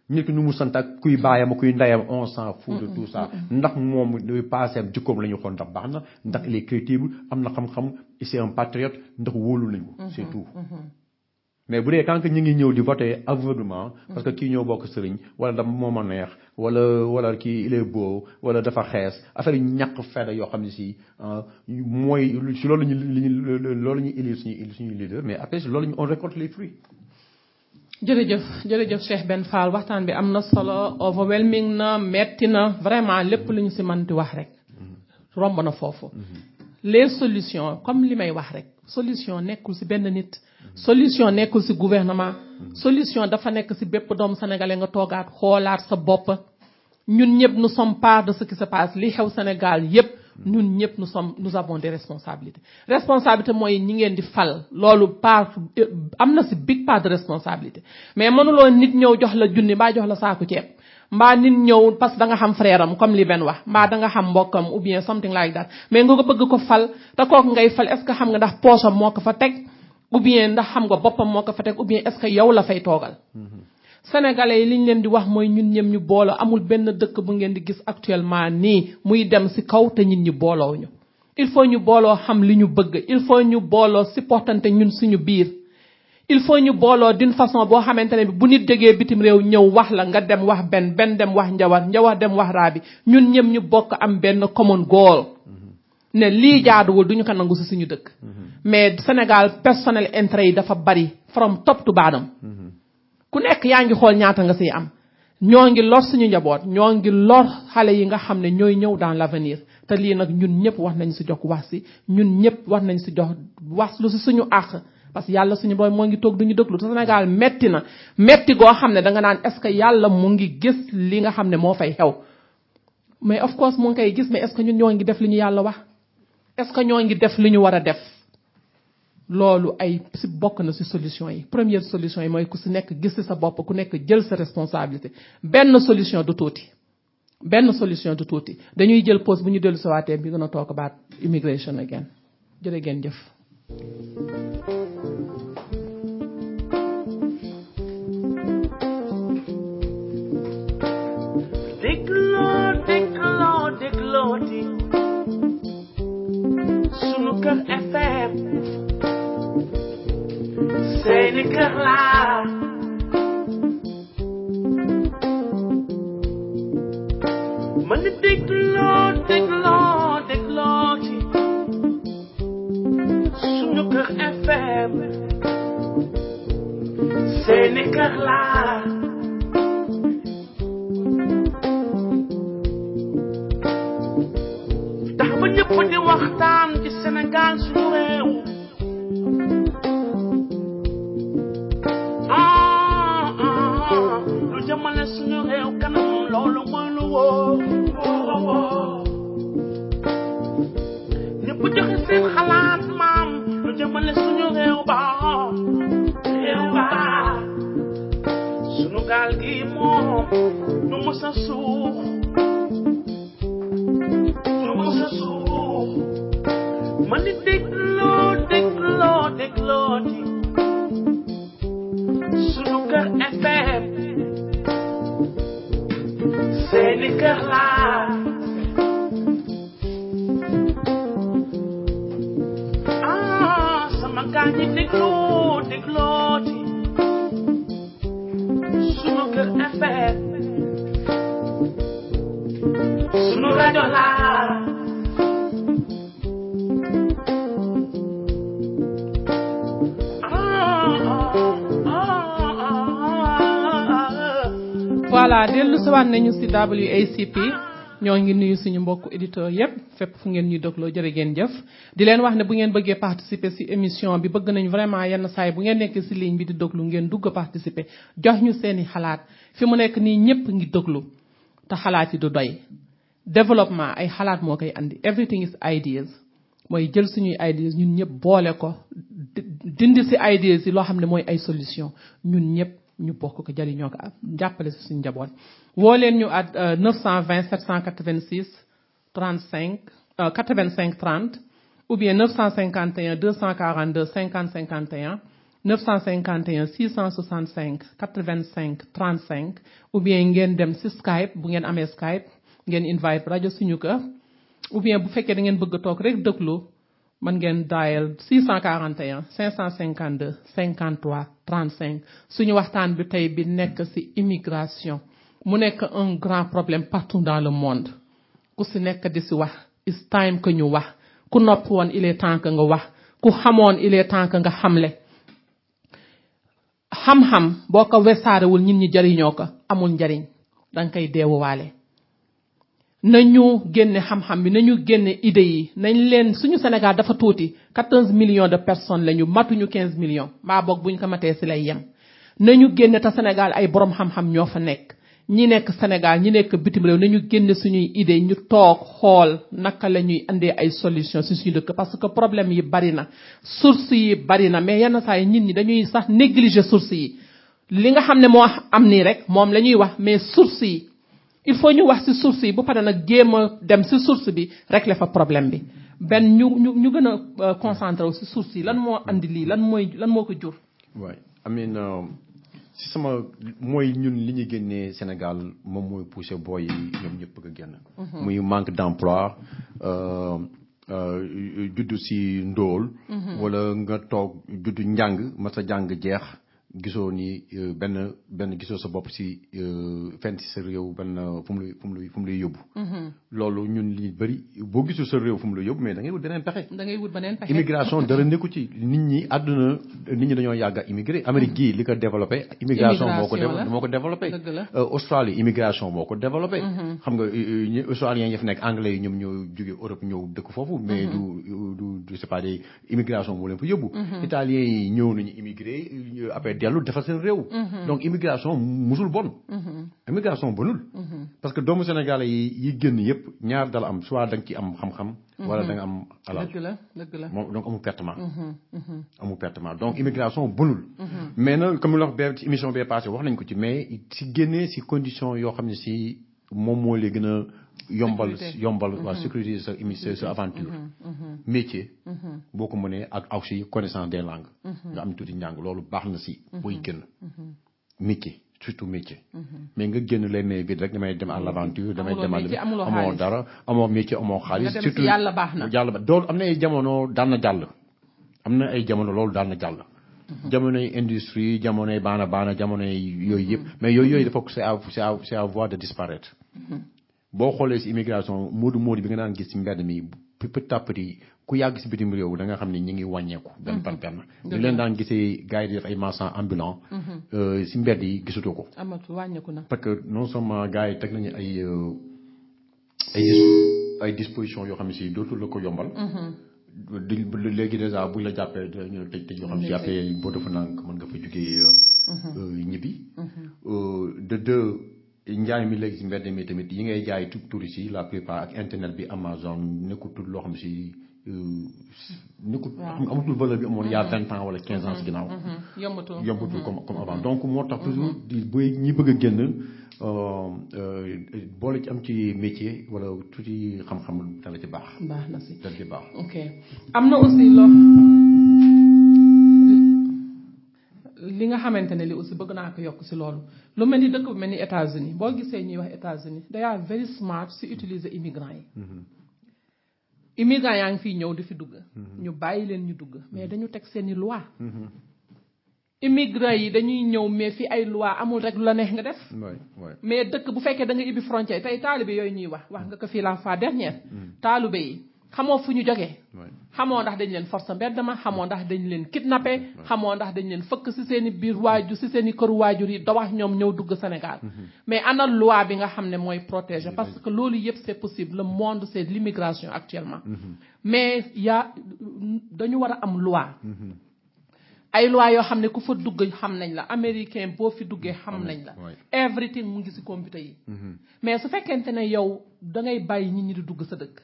nit ki nu mu sant ak kuy baayam kuy ndeyam on s'en fout de tout ça ndax moom passé jikkoom la ñu xool ndax baax na ndax il est crédible am na xam-xam c'est un patriote ndax wóolu nañu c'est tout mais bu dee quand ñu ngi ñëw di voter aveuglement parce que kii ñoo bokk sëriñ wala dama moo ma neex wala kii il est beau wala dafa xees affaire yi ñàkk fedda yoo xam ne si mooy si loolu la ñuy élire suñuy leader mais après si loolu on récolte les fruits. jërëjëf Cheikh Ben Fall waxtaan bi am na solo overwhelming na metti na vraiment lépp lu ñu si mën di wax rek romb na foofu les solutions comme li may wax rek solution nekkul si benn nit solution nekkul si gouvernement solution dafa nekk si bépp doomu sénégalais nga toogaat xoolaat sa bopp ñun ñëpp nous sommes part de ce qui se passe li xew Sénégal yëpp ñun ñëpp nous avons des responsabilités mooy ñi ngeen di fal loolu part am na si big part de responsabilité mais mënuloo nit ñëw jox la junni mbaa jox la saaku ceeb mbaa nit ñëw parce que da nga xam frère am comme li Ben wax mbaa da nga xam mbokkam ou bien something like that mais nga ko bëgg ko fal te kooku ngay fal est-ce que xam nga ndax poosam moo ko fa teg ou bien ndax xam nga boppam moo ko fa teg ou bien est-ce que yow la fay toogal sénégalais yi liñ leen di wax mooy ñun ñëm ñu booloo amul benn dëkk bu ngeen di gis actuellement nii muy dem ci kaw te ñun ñu booloo ñu il faut ñu booloo xam li ñu bëgg il faut ñu booloo supportante ñun suñu biir il faut ñu booloo d'une façon boo xamante ne bu nit jógee bitim réew ñëw wax la nga dem wax Ben dem wax Njawar dem wax Rabi ñun ñëm ñu bokk am benn common goal ne lii jaaduwul duñu ko nangu ci suñu dëkk mais Sénégal personnel intérêt yi dafa bari from top to bottom ku nekk yaa ngi xool ñaata nga siy am ñoo ngi lor suñu njaboot ñoo ngi lor xale yi nga xam ne ñooy ñëw dans l'avenir te lii nag ñun ñëpp war nañ si jox wax si ñun ñëpp war nañ si jox wax lu si suñu àq parce que yàlla suñu boy moo ngi toog duñu déglu te Sénégal metti na metti goo xam ne da nga naan est-ce que yàlla mu ngi gis li nga xam ne moo fay xew mais of course mu ngi koy gis mais est-ce que ñun ñoo ngi def li ñu yàlla wax est-ce que ñoo ngi def li ñu war a def loolu ay si bokk na si solution yi première solution yi mooy ku si nekk gis si sa bopp ku nekk jël sa responsabilité benn solution du tuuti dañuy jël pause bu ñu dellu sawaatee bi gën a talk about immigration again jërë ngeen jëf déglooti sunu kër FM seeni kër laa man di déglooti sunu kër FM seeni kër laa tax ba ñëpp di waxtaan ci Sénégal suñu réew lu jëmale suñu réew kanam loolu mooy lu wóor ñëpp joxe seen xalaat maam lu jëmale suñu réew ba suñu gaal gi moom nu mës a suux man di dégg gaa ñi déglooti sunu kër FM sunu rajo la voilà dellu si waat nañu si WACP ñoo ngi nuyu suñu mbokku éditeur yépp fépp fu ngeen ñuy dégloo jërë ngeen jëf di leen wax ne bu ngeen bëggee participer si émission bi bëgg nañ vraiment yenn saay bu ngeen nekk si ligne bi di déglu ngeen dugg participer jox ñu seeni xalaat fi mu nekk nii ñëpp ngi déglu te xalaat yi du doy développement ay xalaat moo koy andi everything is ideas mooy jël suñuy ideas ñun ñëpp boole ko dindi si ideas yi loo xam ne mooy ay solution ñun ñëpp ñu bokk ko jariñoo ko jàppale si suñu njaboot woo leen ñu at 920 786 35 85 30 ou bien 951 242 50 51 951 665 85 35 ou bien ngeen dem si Skype bu ngeen amee Skype ngeen invite rajo suñu kër ou bien bu fekkee da ngeen bëgg toog rek déglu mën ngeen dial 641 552 53 35 suñu waxtaan bi tey bi nekk ci immigration mu nekk un grand problème partout dans le monde ku ci nekk di ci wax it's time que ñu wax ku noppi woon il est temps que nga wax ku xamoon il est temps que nga xamle xam-xam boo ko wesaarewul ñin ñi jariñoo ko amul njariñ danga koy deewuwaale nañu génne xam-xam bi nañu génne idée yi nañ leen suñu Sénégal dafa tuuti 14 millions de personnes lañu matuñu 15 millions mbaa boog buñ ko matee ci lay yem nañu génne te Sénégal ay borom xam-xam ñoo fa nekk ñi nekk Sénégal ñi nekk bitim réew nañu génne suñuy idée ñu toog xool naka la ñuy andee ay solution ci suñu dëkk parce que problème yi bari na source yi bari na mais yenn saa yi nit ñi dañuy sax négliger source yi li nga xam ne moo am nii rek moom la ñuy wax mais source yi il faut ñu wax ci source yi bu pare nag jéem a dem ci source bi régler fa problème bi benn ñu gën a concentré wu ci source yi lan moo andi lii lan moo ko jur. waay amiin si sama mooy ñun li ñu génnee Sénégal moom mooy pousser booy yi ñoom ñëpp bëgg a génn. muy manque d'emploi juddu ci ndóol. wala nga toog juddu njàng ma sa jàng jeex. gisoo ni benn gisoo sa bopp si fenn si sa réew benn fu mu lay yóbbu. loolu ñun li bëri boo gisul sa réew fu mu lay yóbbu mais da ngay wut beneen pexe. immigration dara nekku ci nit ñi dañoo yàgg a immigré. Amérique gii li ko développé. immigration moo ko développé. Australie immigration moo ko développé. xam nga australiens yi fa nekk anglais yi ñoom ñoo jóge Europe ñëw dëkk foofu. mais du c'est pas des immigration moo leen fa yóbbu. italiens yi ñëw nañu immigré après dellu defal seen réew. donc immigration musul bon. immigration bonul. parce que doomu Sénégalais yi génn yëpp ñaar dala am soit da nga ci am xam-xam. wala da nga am alal. dëgg la moom donc amul pertement. amul pertement donc immigration bonul. mais nag comme la wax ci émission bee passé wax nañ ko ci mais si génnee si condition yoo xam ne si moom moo lay gën a yombal waa sécurité sa aventure. métier. boo ko mënee ak aussi connaissance des langues. nga am tuuti njàng loolu baax na si. booy génn métier surtout métier. mais nga génn lay may vite rek damay dem à l'aventure damay dem amoo dara amoo métier amoo xaalis. surtout yàlla baax na loolu am na ay jamono daan na jàll. loolu daan na jàll. jamonoy industrie jamonoy baana jamonoy yooyu yëpp mais yooyu dafa c'est à voie de disparaître. boo xoolee si immigration moodu bi nga daan gis ci mbedd mi petit à petit ku yàgg si bitim réew da nga xam ne ñi ngi wàññeeku. benn par benn. ñu leen daan gisee gars yi di def ay marchands ambulants. si mbedd yi gisatoo ko. amatu wàññeeku na. parce que non seulement gars yi teg nañu ay dispositions yoo xam ne si dootul la ko yombal. léegi déjà buñ la jàppee dañu tëj yoo xam ne si après boo defa nank mën nga fa jógee ñibbi. de deux njaay mi léegi si mbedd mi tamit yi ngay jaay touristes yi la plupart ak internet bi Amazon nekkutul loo xam si amatul valeur bi amoon il y a 20 ans wala 15 ans si ginnaaw. yombatul comme avant donc moo tax toujours di booy ñi bëgg a génn boole ci am ci métier wala tuuti xam-xam dana ci baax. baax na si dana ci baax. ok am na aussi li nga xamante ne li aussi bëgg naa ko yokk si loolu lu mel ni dëkk bu mel ni États-Unis boo gisee ñuy wax États-Unis they are very smart si utiliser immigrants yi. immigrants yaa ngi fii ñëw di fi dugg ñu bàyyi leen ñu dugg mais dañu teg seeni loi immigrants yi dañuy ñëw mais fi ay loi amul rek lu la neex nga def mais dëkk bu fekkee da nga ibbi frontière tey taalibe yooyu ñuy wax nga ko fii la fois dernière taalibe yi xamoo fu ñu jógee xamoo ndax dañ leen force mbedd ma xamoo ndax dañ leen kidnappé xamoo ndax dañ leen fëkk ci seeni biir waajur ci seeni kër waajur yi dawax ñoom ñëw dugg Sénégal mais ana loi bi nga xam ne mooy protéger parce que loolu yëpp c'est possible le monde c'est l'immigration actuellement mais dañu war a am loi ay loi yoo xam ne ku fa dugg xam nañ la américain boo fi duggee xam nañ la everything mu ngi ci computer yi mais su fekkente ne yow da ngay bàyyi nit ñi di dugg sa dëkk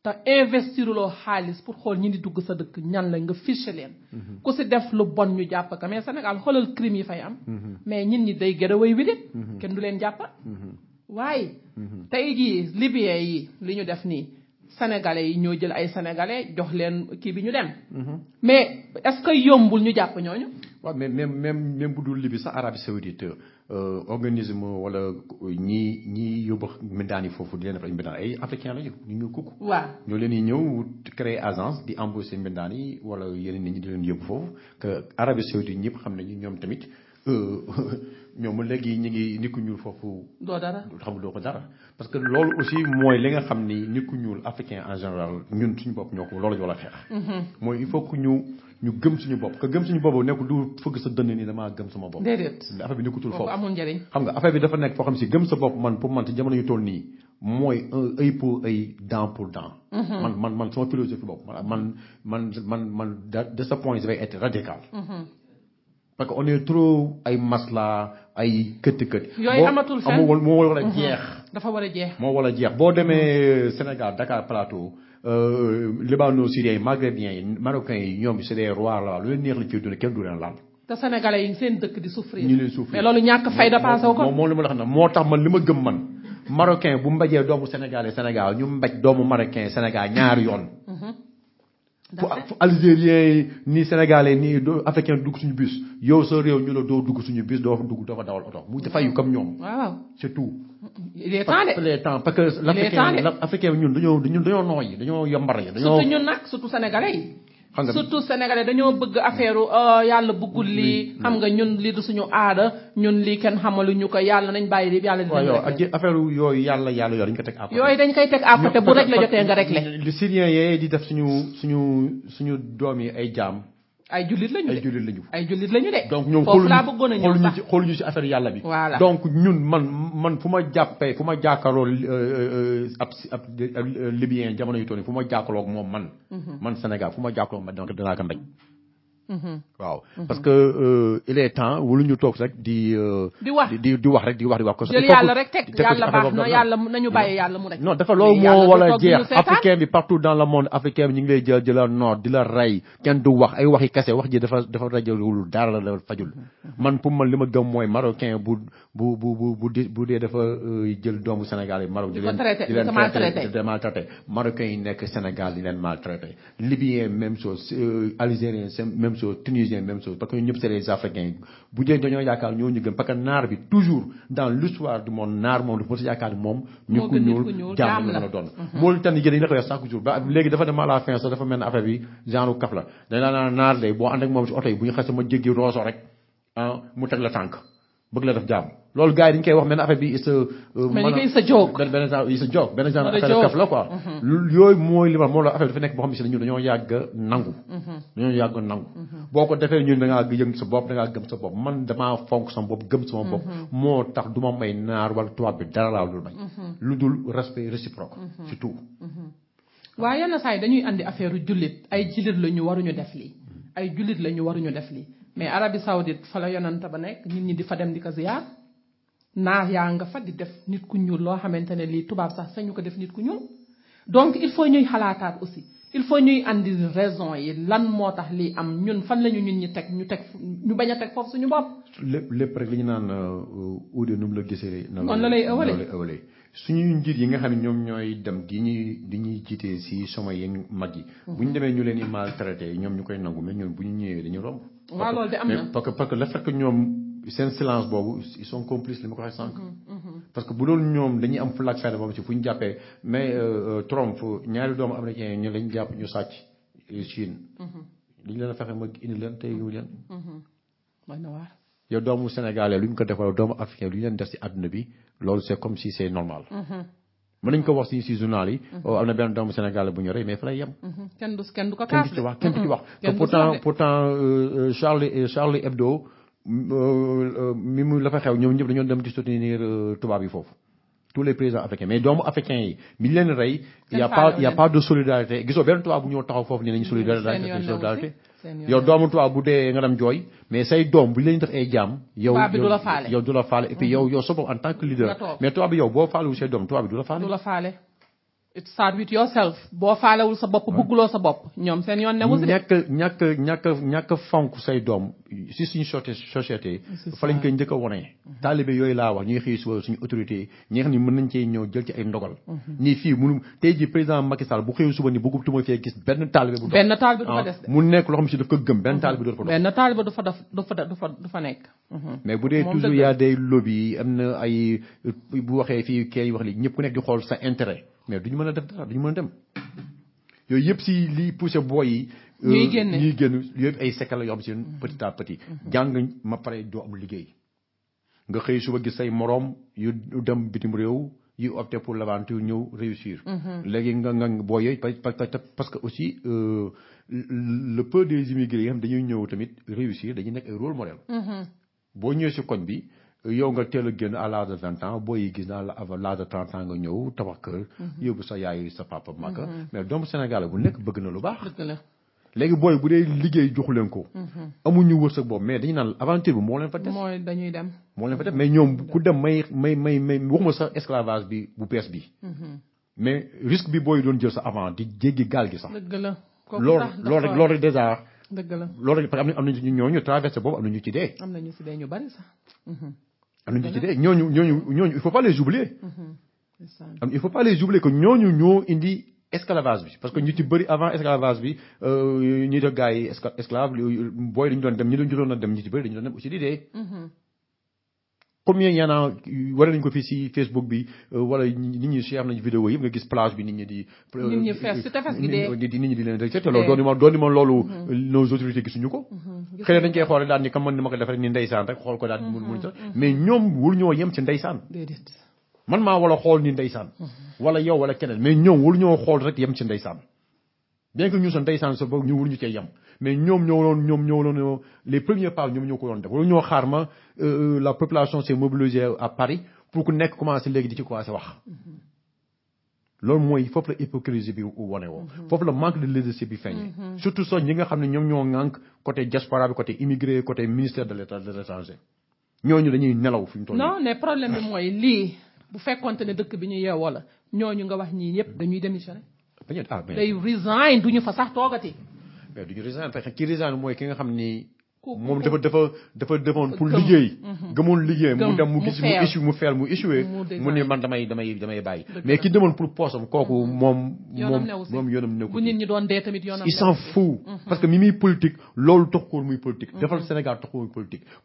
te investir loo xaalis pour xool ñi di dugg sa dëkk ñan la nga fiché leen ku ci def lu bon ñu jàpp ka mais Sénégal xoolal crime yi fay am mais ñit ñi day gën a wéy wi kenn du leen jàppa waaye tey jii libyen yi li ñu def nii sénégalais yi ñoo jël ay sénégalais jox leen kii bi ñu dem mais est-ce que yombul ñu jàpp ñooñu waaw mais même bu dul Libye sax Arabie Saoudite organisme wala ñi yóbbu mbindaan yi foofu di leen def ay mbindaan ay africain lañu ñu ñuul kukk waaw ñoo leen di ñëw créer agence di embaucher mbindaan yi wala yeneen nit ñi di leen yóbbu foofu que Arabie Saoudite ñëpp xam nañu ñoom tamit ñoom léegi ñu ngi nit ku ñuul foofu doo dara xam doo ko dara parce que loolu aussi mooy li nga xam ni nit ku ñuul africain en général ñun suñu bopp ñoo ko loolu ñu war a xeex mooy il faut que ñu gëm suñu bopp que gëm suñu bopp nekk du fëgg sa dënn ni damaa gëm sama bopp déedéet affaire bi nekkutul foofu amul njëriñ xam nga affaire bi dafa nekk foo xam si gëm sa bopp man pour man ci jamono yu toll nii mooy œil pour œil dent pour dent man sama philosophie bopp man de ce point je vais être radical parce que on est trop ay masla ay kët yooyu amatul fenn moo war a jeex dafa war a jeex moo war a jeex boo demee Sénégal Dakar Plateau Libano Syriens yi Maghrébiens yi Marocains yi ñoom c'est des rois la lu leen neex la ci dund kenn du leen laal te Sénégalais yi seen dëkk di souffrir ñu leen souffrir mais loolu ñàkk fayda passé ko moom li ma la xam ne moo tax man li ma gëm man Marocain bu mbajee doomu Sénégalais Sénégal ñu mbaj doomu Marocain Sénégal ñaari yoon fu Algérien yi ni Sénégalais ni africain dugg suñu bus yow sa réew ñu la doo dugg suñu bus doo fa dawal oto mu fayu comme ñoom waaw c'est tout il est temps de il est temps parce que l'Africain ñun dañoo nooy dañoo yambar yi dañoo surtout ñun nag surtout Sénégalais yi surtout Sénégalais dañoo bëgg affaire yàlla bëggul lii xam nga ñun lii du suñu aada ñun lii kenn xamaluñu ko yàlla nañ bàyyi li yàlla di affaire yooyu yàlla dañ ko teg à côté yooyu dañ koy teg à côté bu rek la jotee nga rek le li Syriens yee di def suñu doom yi ay jaam ay jullit lañu de donc ñoom foofu laa bëggoon a ñëw sax xooluñu ci affaire yàlla bi voilà donc ñun man fu ma jàkkaarloo ab libyen jamono yu toll nii fu ma jàkkaarloo ak moom man Sénégal fu ma jàkkaarloo ma danaa ko mbéj waaw parce que il est temps wulu ñu toog rek di wax ko jël yàlla rek teg yàlla baax na yàlla nañu bàyyi yàlla mu rek non dafa loolu moo wala jeex africain bi partout dans le monde africain bi ñu ngi lay jël di la noot di la rey kenn du wax ay waxi kese wax ji dafa rajalul dara la fajul man pour man li ma gëm mooy marocain bu dee dafa jël doomu Sénégal yi Maroc di leen maltraité marocain yi nekk Sénégal di leen maltraité libyen même chose algérien même chose tunisien même chose parce que ñëpp c'est les africains bu dee dañoo yaakaar ñoo ñu gën parce que naar bi toujours dans l'histoire du monde naar moom dafa yaakaar moom ñu ko ñuul jaam la doon moolu tan yi dañ la koy wax chaque jour ba léegi dafa dem à la fin sax dafa mel ne affaire bi genre kaf la dañ laa naan naar day boo ànd ak moom ci oto yi bu ñu xasee ma jéggi rooso rek mu teg la tànk bëgg la def jaam loolu gars yi dañu koy wax benn affaire bi sa joke benn genre affaire kaf la quoi yooyu mooy li ma moo la affaire dafa nekk boo xam ne si ñun dañoo yàgg nangu boo ko defee ñun da ngaa yëng sa bopp da ngaa gëm sa bopp man damaa fonk sama bopp gëm sama bopp moo tax du ma may naar wala tubaab bi dara laa dul may lu dul respect réciproque surtout waaye yenn saa yi dañuy andi affaire jullit ay jullit la ñu waruñu def lii ay jullit la ñu waruñu def lii mais Arabie Saoudite fa la yonanta ba nekk nit ñi di fa dem di ko ziyaar naar yaa nga fa di def nit ku ñuul loo xamante ne lii tubaab sax sañu ko def nit ku ñuul donc il faut ñuy xalaataat aussi il faut ñuy andi raison yi lan moo tax lii am ñun fan lañu ñun ñi teg ñu bañ a teg foofu suñu bopp lépp rek li ñu naan uude nu mu la gisee noonu la lay ëwalee suñuy njiit yi nga xam ne ñoom ñooy dem di ñuy jiitee si sama yenn mag yi bu ñu demee ñu leen di maltraité ñoom ñu koy nangu mais ñun bu ñu ñëwee dañu romb waaw loolu de am na parce que le fait que ñoom seen silence boobu ils sont complices li ma ko waxee sànq parce que bu doon ñoom dañuy am flag fayda boobu ci fu ñu jàppee mais Trump ñaari doomu américain ñu lañ jàpp ñu sàcc Chine dañu leen a fexe ma indi leen tey yu leen yow doomu sénégalais lu ñu ko def wala doomu africain lu ñu leen def ci àdduna bi loolu c'est comme si c'est normal mën nañu ko wax ci journal yi am na benn doomu sénégalais bu ñu rey mais fa lay yem kenn du ko kenn du ci wax kenn du ci wax te pourtant Charlie Hebdo mi mu la fa xew ñoom ñëpp dañoo dem di soutenir tubaab yi foofu tous les présidents africains mais doomu africains yi mi leen rey y a pas de solidarité gisoo benn tubaab bu ñëw taxaw foofu ni nañu solidarité yow doomu tubaab bu dee nga dem jooy mais say doom bu leen def ay jaam yow du la faale et puis yow sa bopp en tant que leader mais tubaab bi yow boo faalewul say doom tubaab bi du la faale it start with yourself boo faalewul sa bopp bëgguloo sa bopp ñoom seen yoon newu si ñàkk fonk say doom si suñu société fa lañ koy njëkk a wone taalibe yooyu laa wax ñuy xëy suba suñu autorité ñi nga xam ne mën nañ cee ñëw jël ci ay ndogal nii fii munu tey ji président Macky Sall bu xëy suba ni bëggutuma fee gis benn taalibe bu fa des mu nekk loo xam si daf ko gëm benn taalibe du fa dox benn taalibe du fa nekk mais bu dee toujours y a des lobby am na ay bu waxee fii kay wax li ñëpp ku nekk di xool sa intérêt mais duñu mën a def dara duñu mën a dem yooyu yëpp si lii poussé booy yi ñuy génn yëpp ay séquelles yoo xam si petit à petit jàng ma pare doo am liggéey nga xëy suba gis say moroom yu dem bitim réew yu opté pour l'aventure ñëw réussir léegi nga booy yooyu parce que aussi le peu des immigrés yi xam dañuy ñëw tamit réussir dañuy nekk ay rôle modèle boo ñëwee si koñ bi yow nga teel a génn à l'âge de 20 ans booy yi gis naa la avant l'âge de 30 ans nga ñëw tabax kër yóbbu sa yaay sa papa màgg mais doomu Sénégal bu nekk bëgg na lu baax léegi booy bu dee liggéey joxu leen ko amuñu wërsëg boobu mais dañu naan aventure bi moo leen fa def mais ñoom ku dem may waxuma sa esclavage bi bu bees bi mais risque bi booy doon jël sa avant di jéggi gaal gi sax loolu rek déjà loolu rek parce que am nañu ñooñu traversé boobu am nañu ci dee ñu bari sax am nañu ci dee ñooñu il faut pas les oublier il faut pas les oublier que ñooñu ñoo indi esclavage bi parce que ñu ci bëri avant esclavage bi ñi def gars yi esclave booy dañu doon dem ñi doon jotoon a dem ñi ci bëri dañu doon dem aussi di dee combien y en a wala nañu ko fii si Facebook bi wala nit ñi si am nañu vidéo yëpp nga gis plage bi nit ñi di fees si tefes gi dee nit ñi di leen rek te loolu dooni ma loolu nos autorités gisuñu ko xëy na dañ koy xool daal ni comme man ni ma ko def rek ni ndeysaan rek xool ko daal mun mais ñoom wul ñoo yem ci ndeysaan man maa wala xool ni ndeysaan wala yow wala keneen mais ñoom wul ñoo xool rek yem ci ndeysaan bien que ñu sa ndeysaan sa bopp ñu wul ñu cee yem mais ñoom ñoo doon les premiers pas ñoom ñoo ko doon def wala ñoo xaar ma la population s'est mobilisée à Paris pour ku nekk commencé léegi di ci commencé wax loolu mooy foofu la hypocrisie bi wane woo foofu la manque de leadership bi feeñ surtout sax ñi nga xam ne ñoom ñoo ŋànk côté diaspora bi côté immigré côté ministère de l'étranger ñooñu dañuy nelaw fi ñu toll non mais problème bi mooy lii bu fekkonte ne dëkk bi ñu yeewoo la ñooñu nga wax ñii ñëpp dañuy démissionner day resign duñu fa sax toogati mais duñu resign parce que ki resign mooy ki nga xam ni moom dafa defoon pour liggéey gëmoon liggéey mu dem mu gis mu échoué mu ne man damay bàyyi mais ki demoon pour poosam kooku moom yoonam nekku bu nit ñi doon dee tamit yoonam il s'en fout parce que mi muy politique loolu tax ko muy politique defal Sénégal tax ko muy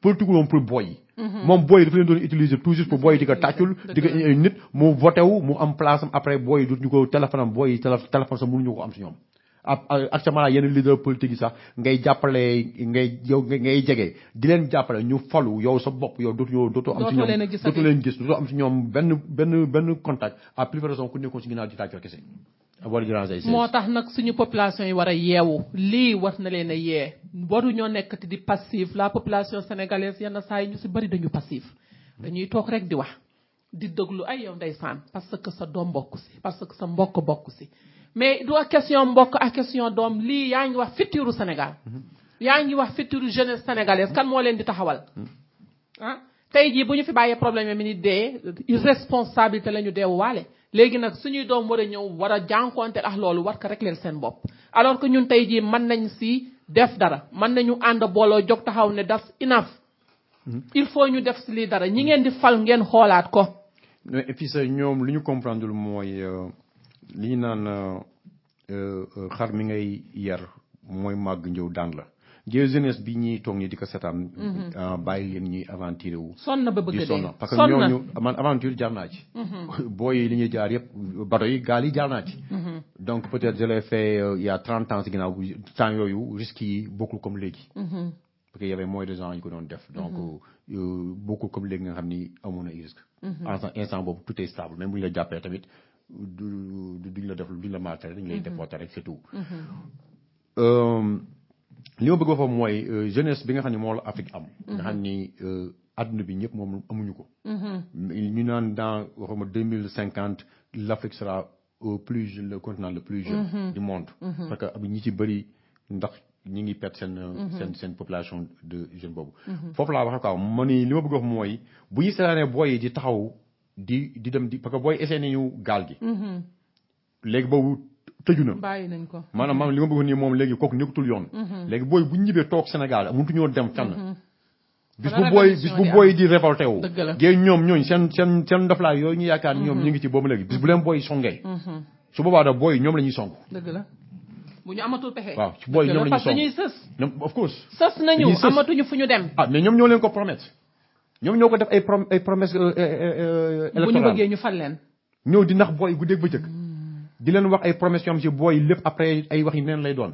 politique woon pour boy yi moom boy yi dafa leen doon utiliser tout juste pour boy yi di ko tàccul di ko ay nit mu voté wu mu am place am après boy yi duñu ko téléphone am boy yi téléphone sax mënuñu ko am si ñoom actuellement yenn leader politique yi sax ngay jàppale ngay jege di leen jàppale ñu falu yow sa bopp yow dootu am ci ñoom dootu leen gis dootu am ci ñoom benn contact à plus raison ku nekkoon ci ginnaaw di tàccoo kese moo tax nag suñu population yi war a yeewu lii war na leen a yee waruñoo nekkati di passif la population sénégalaise yenn saa yi ñu si bëri dañu passif dañuy toog rek di wax di déglu ay yow ndeysaan parce que sa doom bokk si parce que sa mbokk bokk si mais du question mbokk ak question doom lii yaa ngi wax futur Sénégal yaa ngi wax futur jeunesse sénégalaise kan moo leen di taxawal tey jii bu ñu fi bàyyee problème mi ni dee irresponsabilité la ñu deewu waale léegi nag suñuy doom war a ñëw war a jànkonteel ak loolu war ko rek leen seen bopp alors que ñun tey jii mën nañ si def dara mën nañu ànd booloo jóg taxaw ne that's enough il faut ñu def si lii dara ñi ngeen di fal ngeen xoolaat ko et puis ça ñoom li ñu comprendre mooy li ñu naan xar mi ngay yar mooy màgg njëw daan la jël jeunesse bi ñuy toog ni di ko seetaan bàyyi leen ñuy aventuré wu sonn ba bëgg di dee sonn parce que sonn na. ñooñu man aventure jaar naa ci booy yi li ñuy jaar yëpp bateau yi gaal yi jaar naa ci donc peut-être je l'ai fait il y a 30 ans si ginnaaw temps yooyu risques yi bokkul comme léegi parce que y avait moins de gens yu ko doon def donc bokkul comme léegi nga xam ni amoon na ay risque instant boobu tout est stable même bu ñu la jàppee tamit duñ la def duñ la maltraité dañ lay déporté rek c'est tout li ma bëgg a wax mooy jeunesse bi nga xam ne moo la Afrique am nga xam ni adduna bi ñëpp moom amuñu ko ñu naan dans waxuma 2050 l'Afrique sera le continent le plus jeune du monde parce que ñi ci bëri ndax ñi ngi perte seen population de jeune boobu foofu laa waxe quoi ma ni li ma bëgg a wax mooy bu ñu seetaanee booy yi di taxaw di dem di parce que booy essayé nañu gaal gi léegi boobu tëju na bàyyi nañ ko maanaam li ma bëgg nii moom léegi kooku nekkatul yoon léegi booy bu ñu ñibbee toog Sénégal mënutu ñoo dem fenn bis bu booy di révolté wu géey ñoom ñooñu seen ndoflaay yooyu ñu yaakaar ñoom ñu ngi ci boobu léegi bis bu leen booy songee su boobaa da booy ñoom la ñuy song dëgg la bu ñu amatul pexe waaw ci booy ñoom la ñuy parce que song dañuy sës ñoom of course sës nañu amatuñu fu ñu dem mais ñoom ñoo leen ko promettre ñoom ñoo ko def ay promesse bu ñu bëggee ñu fal leen ñëw di nax booy guddeeg bëccëg di leen wax ay promesses yoo xam ci booy lépp après ay wax yi neen lay doon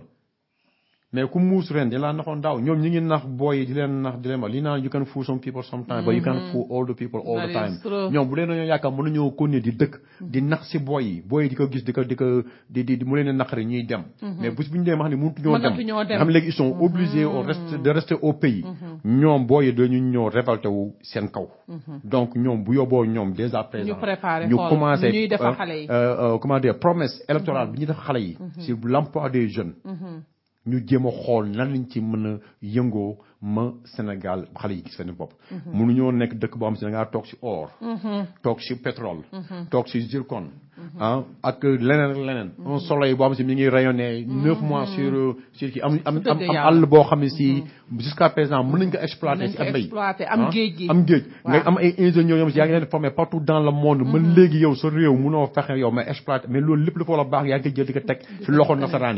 mais ku muus ren di laa naxoon daaw ñoom ñi ngi nax booy di leen nax di leen wax li naan you can fool some people sometimes but you can fool all the people all the time ñoom bu leen nañoo yaakaar mën nañoo continuer di dëkk di nax si booy yi di ko gis di mu leen naqari ñuy dem mais bés bu ñu dee ma xam ne mënutu ñoo dem nga xam léegi ils sont obligés de rester au pays ñoom booy yi dañu ñëw révolté wu seen kaw donc ñoom bu yóbboo ñoom dès à présent ñu commencé comment dire promesse électorale bi ñu def xale yi sur l'emploi des jeunes ñu jéem a xool nan lañ ci mën a yëngoo ma Sénégal xale yi gis fenn bopp mënuñoo nekk dëkk boo xam si da ngaa toog si or toog si pétrole toog si zircon ak leneen un soleil boo xam si mi ngi rayonné 9 mois sur kii am àll boo xam ne si jusqu'à présent mën nañ ko exploiter si am mbay am géej ngay am ay ingénieurs yoo si yaa ngi leen formé partout dans le monde mën léegi yow sa réew mënoo fexe yow mais exploiter mais loolu lépp dafa war a baax yaa ngi koy jël di ko teg si loxo nasaraan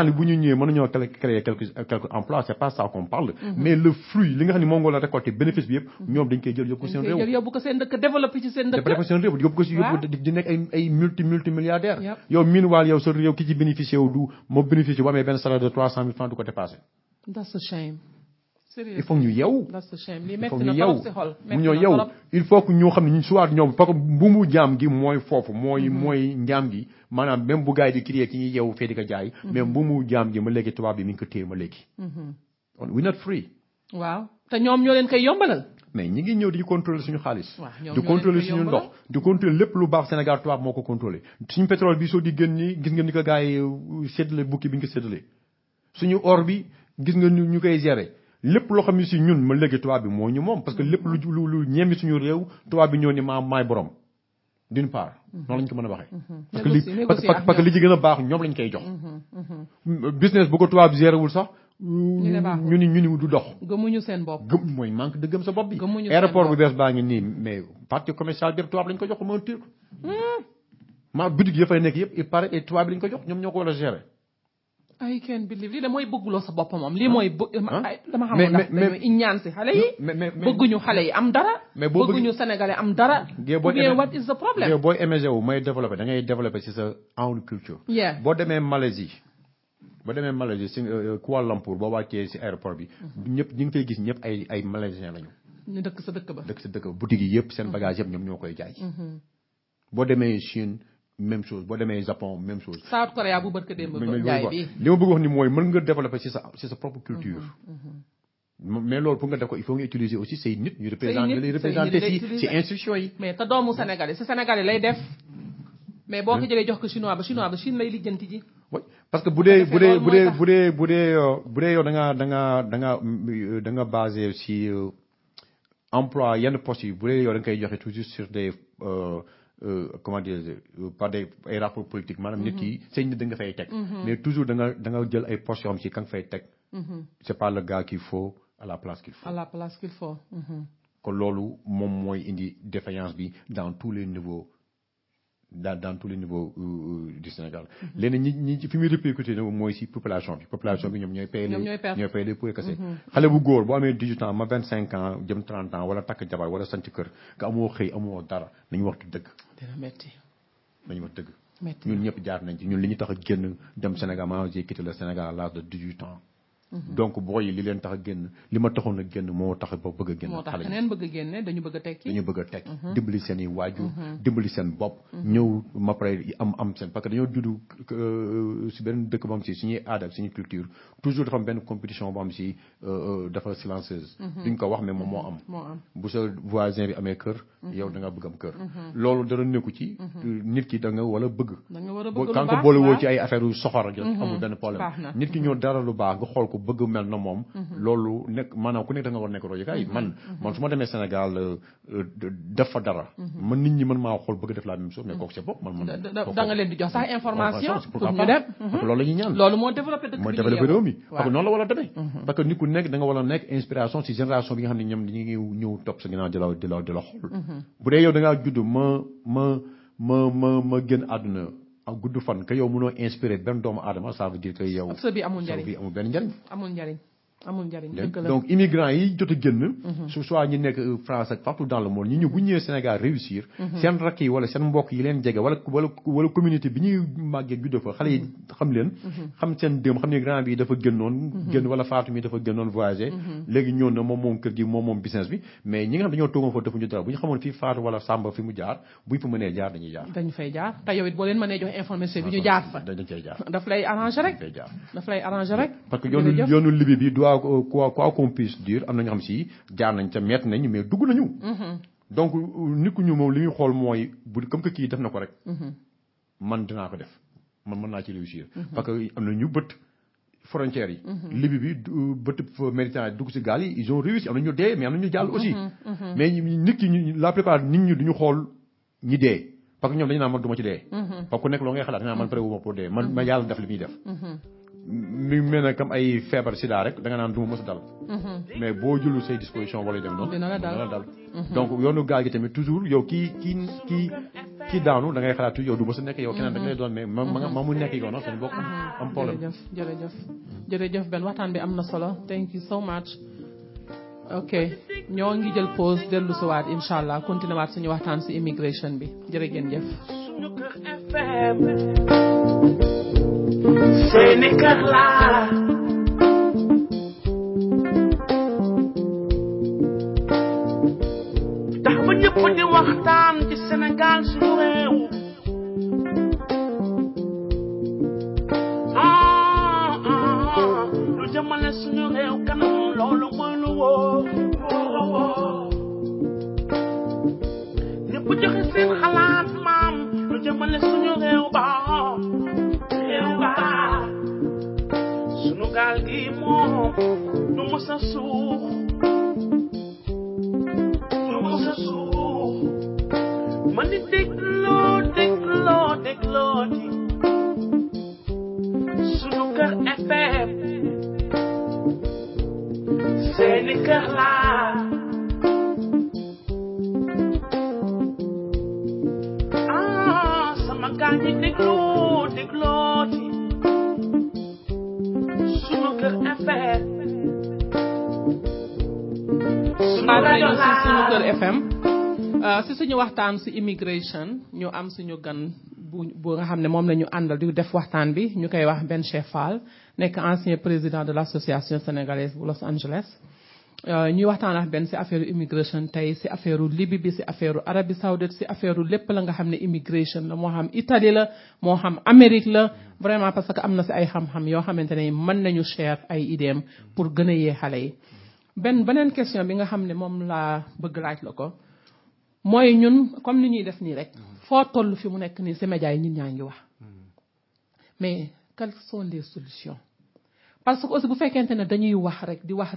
yi bu ñu ñëwee mën nañoo créer quelques emplois c'est pas ça qu'on parle mais le fruit li nga xam ne moom nga la récolté bénéfice bi yëpp ñoom dañ koy jël yóbbu ko seen réew yóbbu ko seen dëkk développé ci seen dëkk développé seen réew yóbbu ko si yóbbu di nekk ay multimilliardaires yow meanwhile yow sa réew ki ci bénéficié wu du moo bénéficié bu amee benn salaire de 300 000 francs du ko dépassé that's a shame il faut ñu yeewu that's a shame li metti na trop si xol mu ñoo yeewu il faut que ñoo xam ne ñu soit ñoom parce que bu mu jaam gi mooy foofu mooy njaam gi maanaam même bu gars yi di créer ci ñuy yeewu fee di ko jaay mais bu mu jaam gi ma léegi tubaab bi mi ngi ko téye ma léegi we not free waaw te ñoom ñoo leen koy yombalal mais ñi ngi ñëw di contrôler suñu xaalis di contrôler suñu ndox di contrôler lépp lu baax Sénégal tubaab moo ko contrôler suñu pétrole bi soo di gën ni gis nga ni ko gars yi séddale bukki bi ñu ko séddale suñu or bi gis nga ñu koy gérer lépp loo xam ne si ñun ma léegi tubaab bi moo ñu moom parce que lépp lu ñemmi suñu réew tubaab bi ñoo ni maay borom d'une part noonu lañ ko mën a waxee parce que li ci gën a baax ñoom lañ koy jox business bu ko tubaab gérer wul sax ñu ni du dox gëmuñu seen bopp mooy manque de gëm sa bopp bi aéroport bu bees baa ngi nii mais partie commerciale bi tubaab lañ ko jox ko mën tur maa boutique yi fay nekk yëpp il paraît et tubaab bi lañ ko jox ñoom ñoo ko war a gérer I can't believe lii de mooy bëgguloo sa bopp moom lii mooy dama xamul ndax dañoo iñaan si xale yi bëgguñu xale yi am dara bëgguñu sénégalais am dara bien what is the problem booy émergé wu may développé da ngay développé ci sa own culture boo demee Malaisie si Kuala Lumpur boo wàccee si aéroport bi ñëpp ñi ngi fay gis ñëpp ay malaisiens lañu ñu dëkk sa dëkk ba boutique yi yëpp seen bagage yëpp ñoom ñoo koy jaay boo demee Chine même chose boo demee Japon même chose South Korea bu barka démb jaay bi li ma bëgg wax ni mooy mën nga développer ci sa propre culture mais loolu pour nga def ko il faut nga utiliser aussi say nit ñu représenter ci institution yi mais te doomu sénégalais si sénégalais lay def mais boo ko jëlee jox ko chinois ba Chine lay lijjanti ji oui parce que bu dee yow da nga basé ci emploi yenn postes yi bu dee yow da nga koy joxe toujours sur des comment dire par ay rapports politiques maanaam nit yi seen nit da nga fay teg mais toujours da nga jël ay postes yoo xam ci ka nga fay teg c'est pas le gars qu'il faut à la place qu'il faut kon loolu moom mooy indi défaillance bi dans tous les niveaux dans tous les niveaux du Sénégal. léegi ñi fi muy répercuté mooy si population bi ñoom ñooy paye les pots et cassés. xale bu góor boo amee 18 ans ma 25 ans jëm 30 ans wala takk jabar wala sanc kër nga amoo xëy amoo dara nañu waxtu dëgg. dina metti. nañu wax dëgg. ñun ñëpp jaar nañ ci ñun li ñu tax a génn dem Sénégal maa j'ai quitté le Sénégal à l'âge de 18 ans. donc booy yi li leen tax a génn li ma taxoon a génn moo tax ba bëgg a génn. moo tax keneen bëgg a génne dañu bëgg a tekki. dimbali seen i waajur. dimbali seen bopp. ñëw ma pare am seen parce que dañoo judd si benn dëkk boo xam si suñuy aada ak suñuy culture toujours dafa am benn compétition boo xam si dafa silencieuse. duñ ko wax mais moom moo am. bu sa voisin bi amee kër. yow da nga bëgg am kër. loolu dara nekku ci. nit ki da nga war a bëgg. da nga war a bëgg lu baax quand ko boole woo ci ay affaire yu soxor ak amul benn problème. nit ki ñëw dara lu baax nga xool ko bëgg mel na moom. loolu nekk maanaam ku nekk da nga war nekk royukaay man su ma demee Sénégal def fa dara. man nit ñi man maa xool bëgg def la même chose mais kooku c'est bopp man. da nga leen di jox sax information. pour ñu dem loolu la ñuy ñaan. loolu moo développé dëkk bi mooy développé réew mi parce que noonu la war a demee. parce que nit ku nekk da nga war a nekk inspiration si génération bi nga xam ne ñoom dañuy ñëw topp sa ginnaaw di la xool. bu dee yow da ngaa judd ma génn àdduna ak gudd fan que yow mënoo inspiré benn doomu aadama ça veut dire que yow. sa bi amul njariñ benn njariñ. amul njariñ dëgg la donc immigrants yi jot a génn. su soit ñi nekk France ak partout dans le monde ñi ñëw bu ñëwee Sénégal réussir. seen rakk yi wala seen mbokk yi leen jege wala communauté bi ñuy màggee juddoo fa xale yi xam leen. xam seen démb xam ne grand bi dafa génn wala Fatou mi dafa génnoon voyager. léegi ñëw na moom kër gi moom business bi mais ñi nga xam dañoo toogoon fa defuñu dara bu ñu xamoon fii Fatou wala Samba fi mu jaar buñ fa mënee jaar dañuy jaar. dañu fay jaar te yow it boo leen mënee jox information bi ñu jaar fa. dañ cay jaar daf lay arranger rek. parce que yoonu libi bi quoi qu'on puisse dire am na ñoo xam si jaar nañ ca meet nañ mais dugg nañu. donc nit ku ñu moom li ñuy xool mooy bu comme que kii def na ko rek. man dinaa ko def man mën naa ci réussir. parce que am na ñu bët frontières yi. Libye bi bët Méditerranée dugg si gaal yi ils ont réussi am na ñu dee mais am na ñu jàll aussi. mais nit ki la plupart nit ñi duñu xool ñi dee parce que ñoom dañu naan man du ma ci dee. parce que ku nekk loo ngay xalaat nga man pare wu ma pour dee man yàlla def li muy def. mi mel ne comme ay feebar sida rek da nga naan du ma mës a dal. mais boo jëlu say disposition wala dem noonu. dina la dal donc yoonu gaal gi tamit toujours yow kii daanu da ngay xalaat yow du mës a nekk yow keneen da ngay doon mais ma mu nekk yow nag seen bokk am problème. jërëjëf Ben waxtaan bi am na solo thank you so much. ok ñoo ngi jël pause dellu si waat incha allah continué waat suñu waxtaan si immigration bi jërë ngeen jëf. Sénégal la tax ba ñëpp di waxtaan ci Sénégal suñu réew lu jëmale suñu réew kanam loolu mooy lu wóor ñëpp joxe seen xalaat maam lu jëmale suñu réew ba sunu gaal gi moom nu mës a suux man di dégloo di sunu kër FM seeni kër laa sama gaal gi dégloo di suñu kër FM si suñu waxtaan si immigration ñu am suñu gan bu nga xam ne moom la ñu àndal di def waxtaan bi ñu koy wax Ben Cheikh Fall nekk ancien président de l'association sénégalaise bu Los Angeles ñuy waxtaan ak Ben si affaire immigration tey si affaire Libye bi si affaire Arabie Saoudite si affaire lépp la nga xam ne immigration la moo xam Italie la moo xam Amérique la vraiment parce que am na si ay xam-xam yoo xamante ne mën nañu share ay idéem pour gën a yee xale yi. beneen question bi nga xam ne moom laa bëgg laaj la ko mooy ñun comme ni ñuy def nii rek foo toll fi mu nekk nii si médias yi ñun ñaa ngi wax mais quelles sont les solutions parce que aussi bu fekkente ne dañuy wax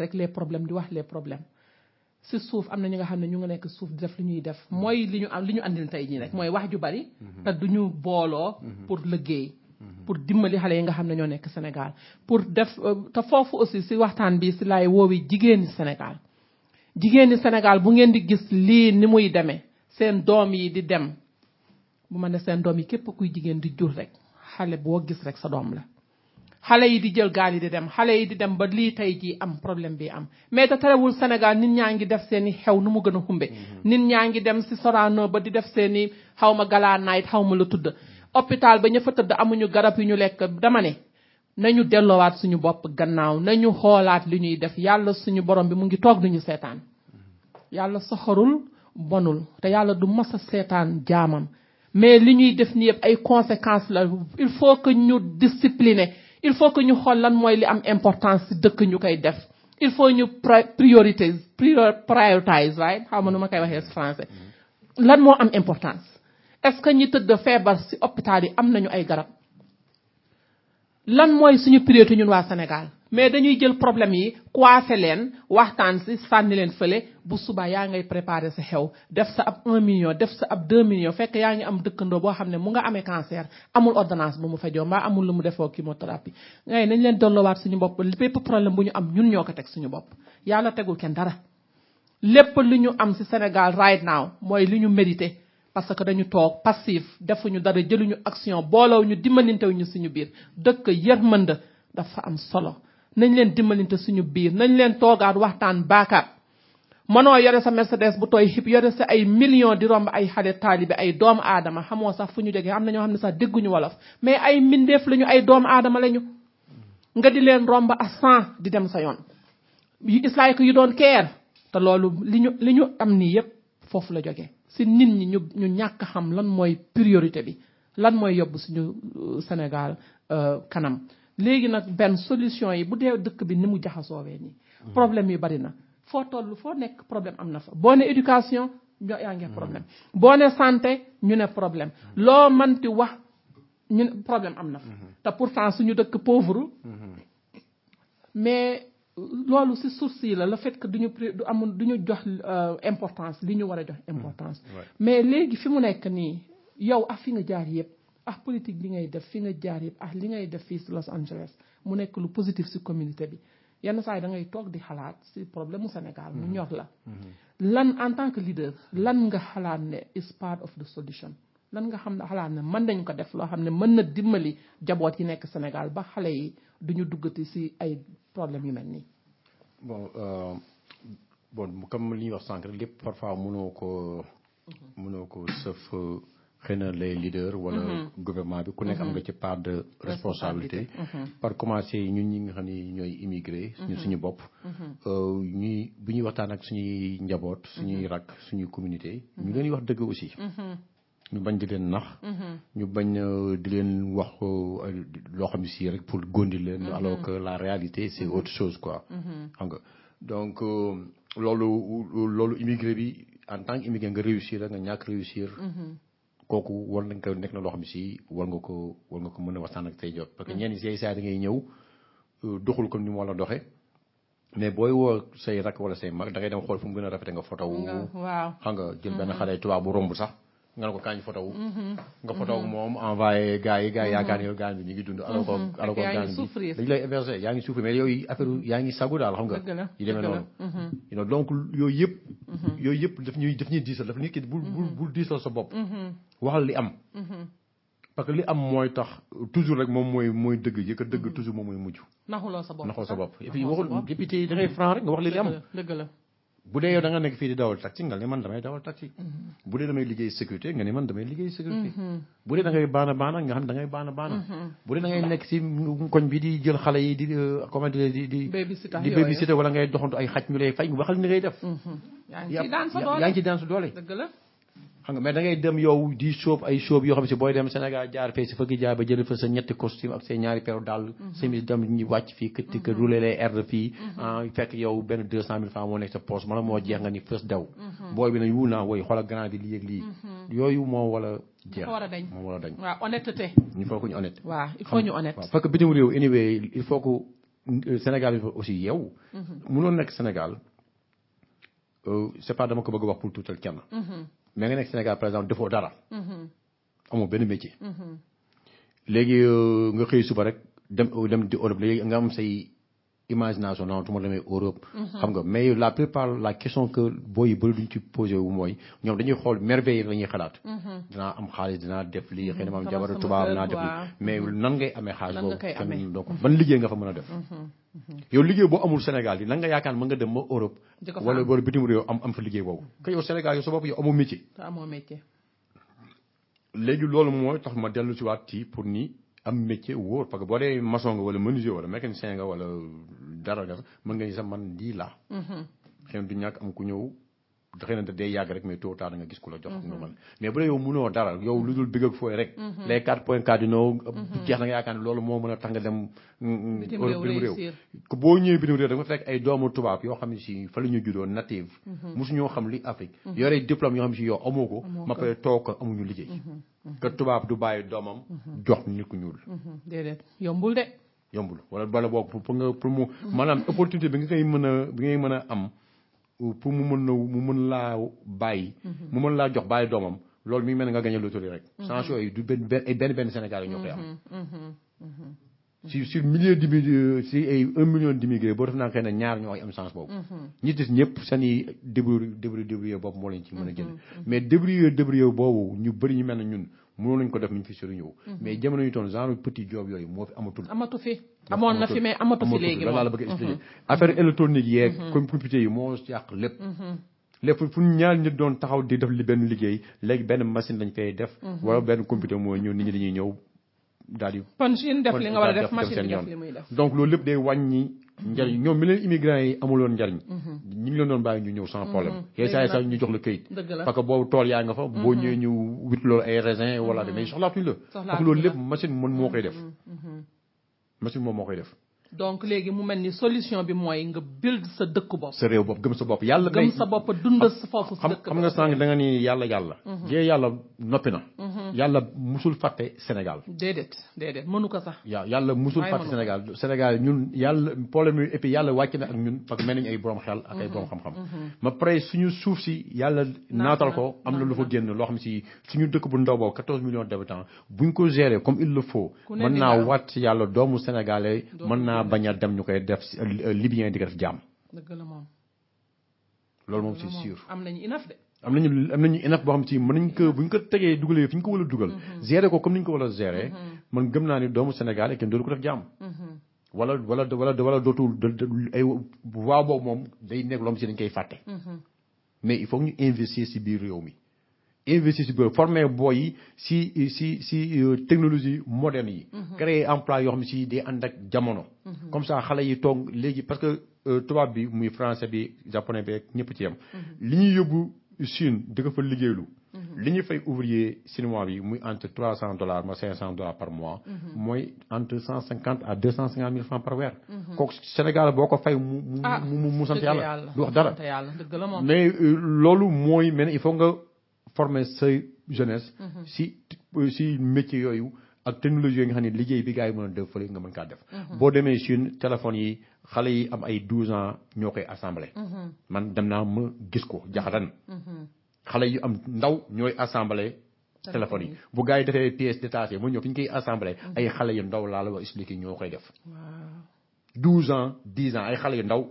rek les problèmes di wax les problèmes si suuf am na ñi nga xam ne ñu ngi nekk suuf di def li ñuy def mooy li ñu andil tey ñii rek mooy wax ju bari te duñu booloo pour liggéey pour dimbali xale yi nga xam ne ñoo nekk Sénégal pour def te foofu aussi si waxtaan bi si laay woowi jigéeni Sénégal bu ngeen di gis lii ni muy demee seen doom yi di dem bu ma ne seen doom yi képp kuy jigéen di jur rek xale boo gis rek sa doom la xale yi di jël gaal yi di dem xale yi di dem ba lii tey jii am problème bi am mais te terewul Sénégal nit ñaa ngi def seen i xew nu mu gën a xumbe nit ñaa ngi dem si Sorano ba di def seen i xaw ma gala night xaw ma la tudd hôpital ba ña fa tëdd amuñu garab yu ñu lekk dama ne nañu delloowaat suñu bopp gannaaw nañu xoolaat li ñuy def yàlla suñu borom bi mu ngi toog duñu seetaan yàlla soxorul bonul te yàlla du mas a seetaan jaamam mais li ñuy def ni yëpp ay conséquences la il faut que ñu discipliner il faut que ñu xool lan mooy li am importance ci dëkk ñu koy def il faut ñu prioritize right xaw ma nu ma koy waxee ci français lan moo am importance est-ce que ñi tëdd feebar ci hôpital yi am nañu ay garab lan mooy suñu priorité ñun waa Sénégal mais dañuy jël problème yi coiffé leen waxtaan ci sànni leen fële bu subaa yaa ngay préparer sa xew def sa ab 1 million def sa ab 2 millions fekk yaa ngi am dëkkandoo boo xam ne mu nga amee cancer amul ordonnance bu mu fajoo mbaa amul lu mu defoo chimiothérapie ngay nañ leen dolloowaat suñu bopp bépp problème bu ñu am ñun ñoo ko teg suñu bopp yàlla tegul kenn dara lépp lu ñu am ci Sénégal right now mooy li ñu mérité parce que dañu toog passif defuñu dara jëluñu action booloo ñu dimbalintewuñu suñu biir dëkk yërmande dafa am solo nañ leen dimbalinte suñu biir nañ leen toogaat waxtaan baakaat mënoo yore sa Mercedes bu tooy xib yore sa ay millions di romb ay xale taalibe ay doomu aadama xamoo sax fu ñu jógee am na ñoo xam ne sax dégguñu wolof mais ay mbindeef lañu ay doomu aadama lañu nga di leen romb à 100 di dem sa yoon it's like you don't care te loolu li ñu am nii yépp foofu la jógee si nit ñi ñu ñàkk xam lan mooy priorité bi lan mooy yóbbu suñu Sénégal kanam léegi nag benn solution yi bu dee dëkk bi ni mu jaxasoowee nii problème yi bari na foo toll foo nekk problème am na fa boo ne éducation yaa ngi problème boo ne santé ñu ne problème loo mënti wax ñu ne problème am na fa te pourtant suñu dëkk pauvre mais loolu ci source yi la le fait que duñu jox importance li ñu war a jox importance mais léegi fi mu nekk nii yow ak fi nga jaar yëpp ak politique bi ngay def fi nga jaar yëpp ak li ngay def fii ci Los Angeles mu nekk lu positif ci communauté bi yenn saa yi da ngay toog di xalaat ci problème mu Sénégal mu ñor la lan en tant que leader lan nga xalaat ne is part of the solution lan nga xam ne xalaat ne mën nañ ko def loo xam ne mën na dimbali jaboot yi nekk Sénégal ba xale yi duñu duggati ci ay problème yu mel nii bon comme li ñuy wax sànq rek lépp parfois mënoo ko sëf xëy na les leaders wala gouvernement bi ku nekk am nga ci part de responsabilité par commencer ñun ñi nga xam ne ñooy immigré suñu bopp bu ñuy waxtaan ak suñuy njaboot suñuy rakk suñuy communauté ñu leen di wax dëgg aussi ñu bañ di leen nax ñu bañ di leen wax loo xam ne si rek pour gondi leen alors que la réalité c'est autre chose quoi xam nga donc loolu immigré bi en tant que immigré nga réussir nga ñàkk réussir kooku war nañ ko nekk na loo xam ne si war nga ko mën a waxtaan ak say jot parce que ñenn say saa da ngay ñëw doxul comme ni mu war a doxe mais booy woo say rakk wala say mag da ngay dem xool fu mu gën a rafete nga photo wu xam nga jël benn xale tubaab bu romb sax nga ne ko kañ photo wu nga photo wu moom envoyé gars yi yaakaar ne gaan bi ñu ngi dund alors que gaan bi dañu lay inversé yaa ngi souffrir mais yooyu affaire yaa ngi sagu daal xam nga yi demee noonu donc yooyu yëpp daf ñuy diisal daf nit ki bul diisal sa bopp waxal li am parce que li am mooy tax toujours rek moom mooy dëgg yi que dëgg toujours moom mooy mujj naxuloo sa bopp et puis waxul député da ngay franc rek nga wax li am dëgg la bu dee yow da nga nekk fii di dawal taxi nga ne man damay dawal taxi bu dee damay liggéey sécurité nga ne man damay liggéey sécurité bu dee da ngay baana nga xam ne da ngay baana bu dee da ngay nekk si koñ bi di jël xale yi di comment dire di babysitter wala ngay doxantu ay xaj ñu lay fay waxal ni ngay def yaa ngi ci daan sa doole dëgg la xam nga mais da ngay dem yow di sóob ay sóob yoo xam si booy dem Sénégal jaar fee si fëgg jaar ba jël fa sa ñetti costume ak say ñaari paire daal semis dem ñu wàcc fii këtti que rouler les air fii fekk yow benn 200,000 francs moo nekk sa poche mala moo jeex nga ni fës daw booy bi nañ wu naa woy xoolal grand bi lii ak lii yooyu moo wala jeex moo wala dañ waaw honnêteté il faut que ñu honnête waaw il faut ñu honnête parce que bitim réew anyway il faut que Sénégal bi aussi yow mënoon nekk Sénégal c'est pas dama ko bëgg wax pour tuutal kenn mais nga nekk Sénégal par exemple defoo dara amoo benn métier léegi nga xëy suba rek dem di Europe léegi nga am say imagination non tu ma demee Europe. xam nga mais la plupart la question que booy yi bëri duñ ci posé wu mooy ñoom dañuy xool merveille la ñuy xalaat. dinaa am xaalis dinaa def lii xëy na ma am jabar tubaab dinaa def lii mais nan ngay amee xaalis boobu donc ban liggéey nga fa mën a def. yow liggéey boo amul Sénégal yi nan nga yaakaar mën nga dem ba Europe. wala bitim réew am fa liggéey boobu. que yow Sénégal yow sa bopp yow amoo métier. léegi loolu mooy tax ma dellu si waat ci pour ni am métier wóor parce que boo dee maçon nga wala menuisier wala mécanicien nga wala dara nga mën nga ni sax man lii laa. xëy na du ñàkk am ku ñëw xëy na day yàgg rek mais tôt ou tard da nga gis ku la jox. nga mën mais bu dee yow mënoo dara yow lu dul bëgg ak fooy rek. les 4.4 cardinaux jeex na nga yaakaar ne loolu moo mën a tax nga dem. bitim réew boo ñëwee bitim réew da nga fekk ay doomu tubaab yoo xam ne si fa la ñu juddoo native. mosu ñoo xam li Afrique. yore diplôme yoo xam ne si yow amoo ko. ma pare toog amuñu liggéey. que tubaab du bàyyi doomam. jox nit ku ñuul. déedéet yombul de. yombul wala boobu pour mu maanaam opportunité bi ngay mën a am. pour mu mën laa bàyyi. mu mën laa jox bàyyi doomam loolu mi ngi mel ne nga gagné loterie rek. chance yooyu du benn Sénégal yi ñoo koy am. sur milliers si ay 1 million d'immigrés boo def naa xëy na ñaar ñoo am chance boobu. ñi des ñëpp seen i débrouiller boobu moo leen ci mën a jënd. mais débrouiller boobu ñu bëri ñu mel ne ñun mënoon nañu ko def ñu fi sori ñëw. mais jamono yu toon genre petit job yooyu moo fi amatul. amatu fi amoon na fi mais amatu fi léegi moom la bëgg a expliquer. affaire électronique yeeg. computer yi moo yàq lépp. lépp fu ñaar nit doon taxaw di def li benn liggéey léegi benn machine lañ fay def. wala benn computer mooy ñëw nit ñi dañuy ñëw daal di. machine def li nga war a def machine bi def li muy def. donc loolu lépp day wàññi njariñ ñoom mi leen immigrants yi amuloon njariñ. ñu ngi leen doon bàyyi ñu ñëw sans problème. léegi saa yi sax ñu jox la këyit. parce que boobu tool yaa nga fa. boo ñëwee ñu wit loolu ay raisin wala mais soxlaatuñ la. parce que loolu lépp machine moo koy def. machine moom moo koy def. donc léegi mu mel ni solution bi mooy nga build sa dëkk bopp. sa réew bopp gëm sa bopp yàlla. gëm sa bopp dund sa foofu sa dëkk xam nga sànq da nga ni yàlla. jee yàlla noppi na. yàlla musul fàtte Sénégal. déedéet mënu ko sax. yàlla musul fàtte Sénégal ñun yàlla problème yi et puis yàlla wàcc na ak ñun parce que mel nañu ay borom xel ak ay borom xam-xam. ma pare suñu suuf si yàlla naatal ko am na lu fa génn loo xam si suñu dëkk bu ndaw boobu 14 millions d'habitants buñ ko gérer comme il le faut. mën naa wàcc ci yàlla doomu sénégalais mën naa bañ a dem ñu koy def libyen di ko def jàmm. dëgg la moom. loolu moom c'est sûr. am nañu inaf de. am nañu inaf boo xam ci mën nañ ko bu ñu ko tegee dugalee fi ñu ko war a dugal. gérer ko comme ni ñu ko war a gérer. man gëm naa ni doomu Sénégal kenn dootu ko def jàmm. wala dootul ay waaw boobu moom day nekk loo xam si dañ koy fàtte. mais il faut ñu investir si biir réew mi. investir si biir former booy yi si technologie moderne yi. créer emploi yoo xam ne si day ànd ak jamono. comme ça xale yi toog léegi parce que tubaab bi muy français bi japonais bi ñëpp ci yem. li ñuy yóbbu Chine di ko fa liggéeylu. li ñuy fay ouvrier chinois bi muy entre $300 ma $500 par mois. mooy entre 150 à 250 000 francs par weer. kooku Sénégal boo ko fay mu sant yàlla. du wax dara mais loolu mooy mel il faut nga former sa jeunesse. si métier yooyu ak technologie yooyu nga xam ne liggéey bi gars yi mën a def fële nga mën kaa def. boo demee Chine téléphone yi xale yi am ay 12 ans ñoo koy assemblé. man dem naa ma gis ko jaxatan. xale yu am ndaw ñooy assemblé téléphone yi bu gars yi defee pièces détachées mu ñëw fi ñu koy assemblé ay xale yu ndaw laa la wax expliqué ñoo koy def. 12 ans 10 ans ay xale yu ndaw.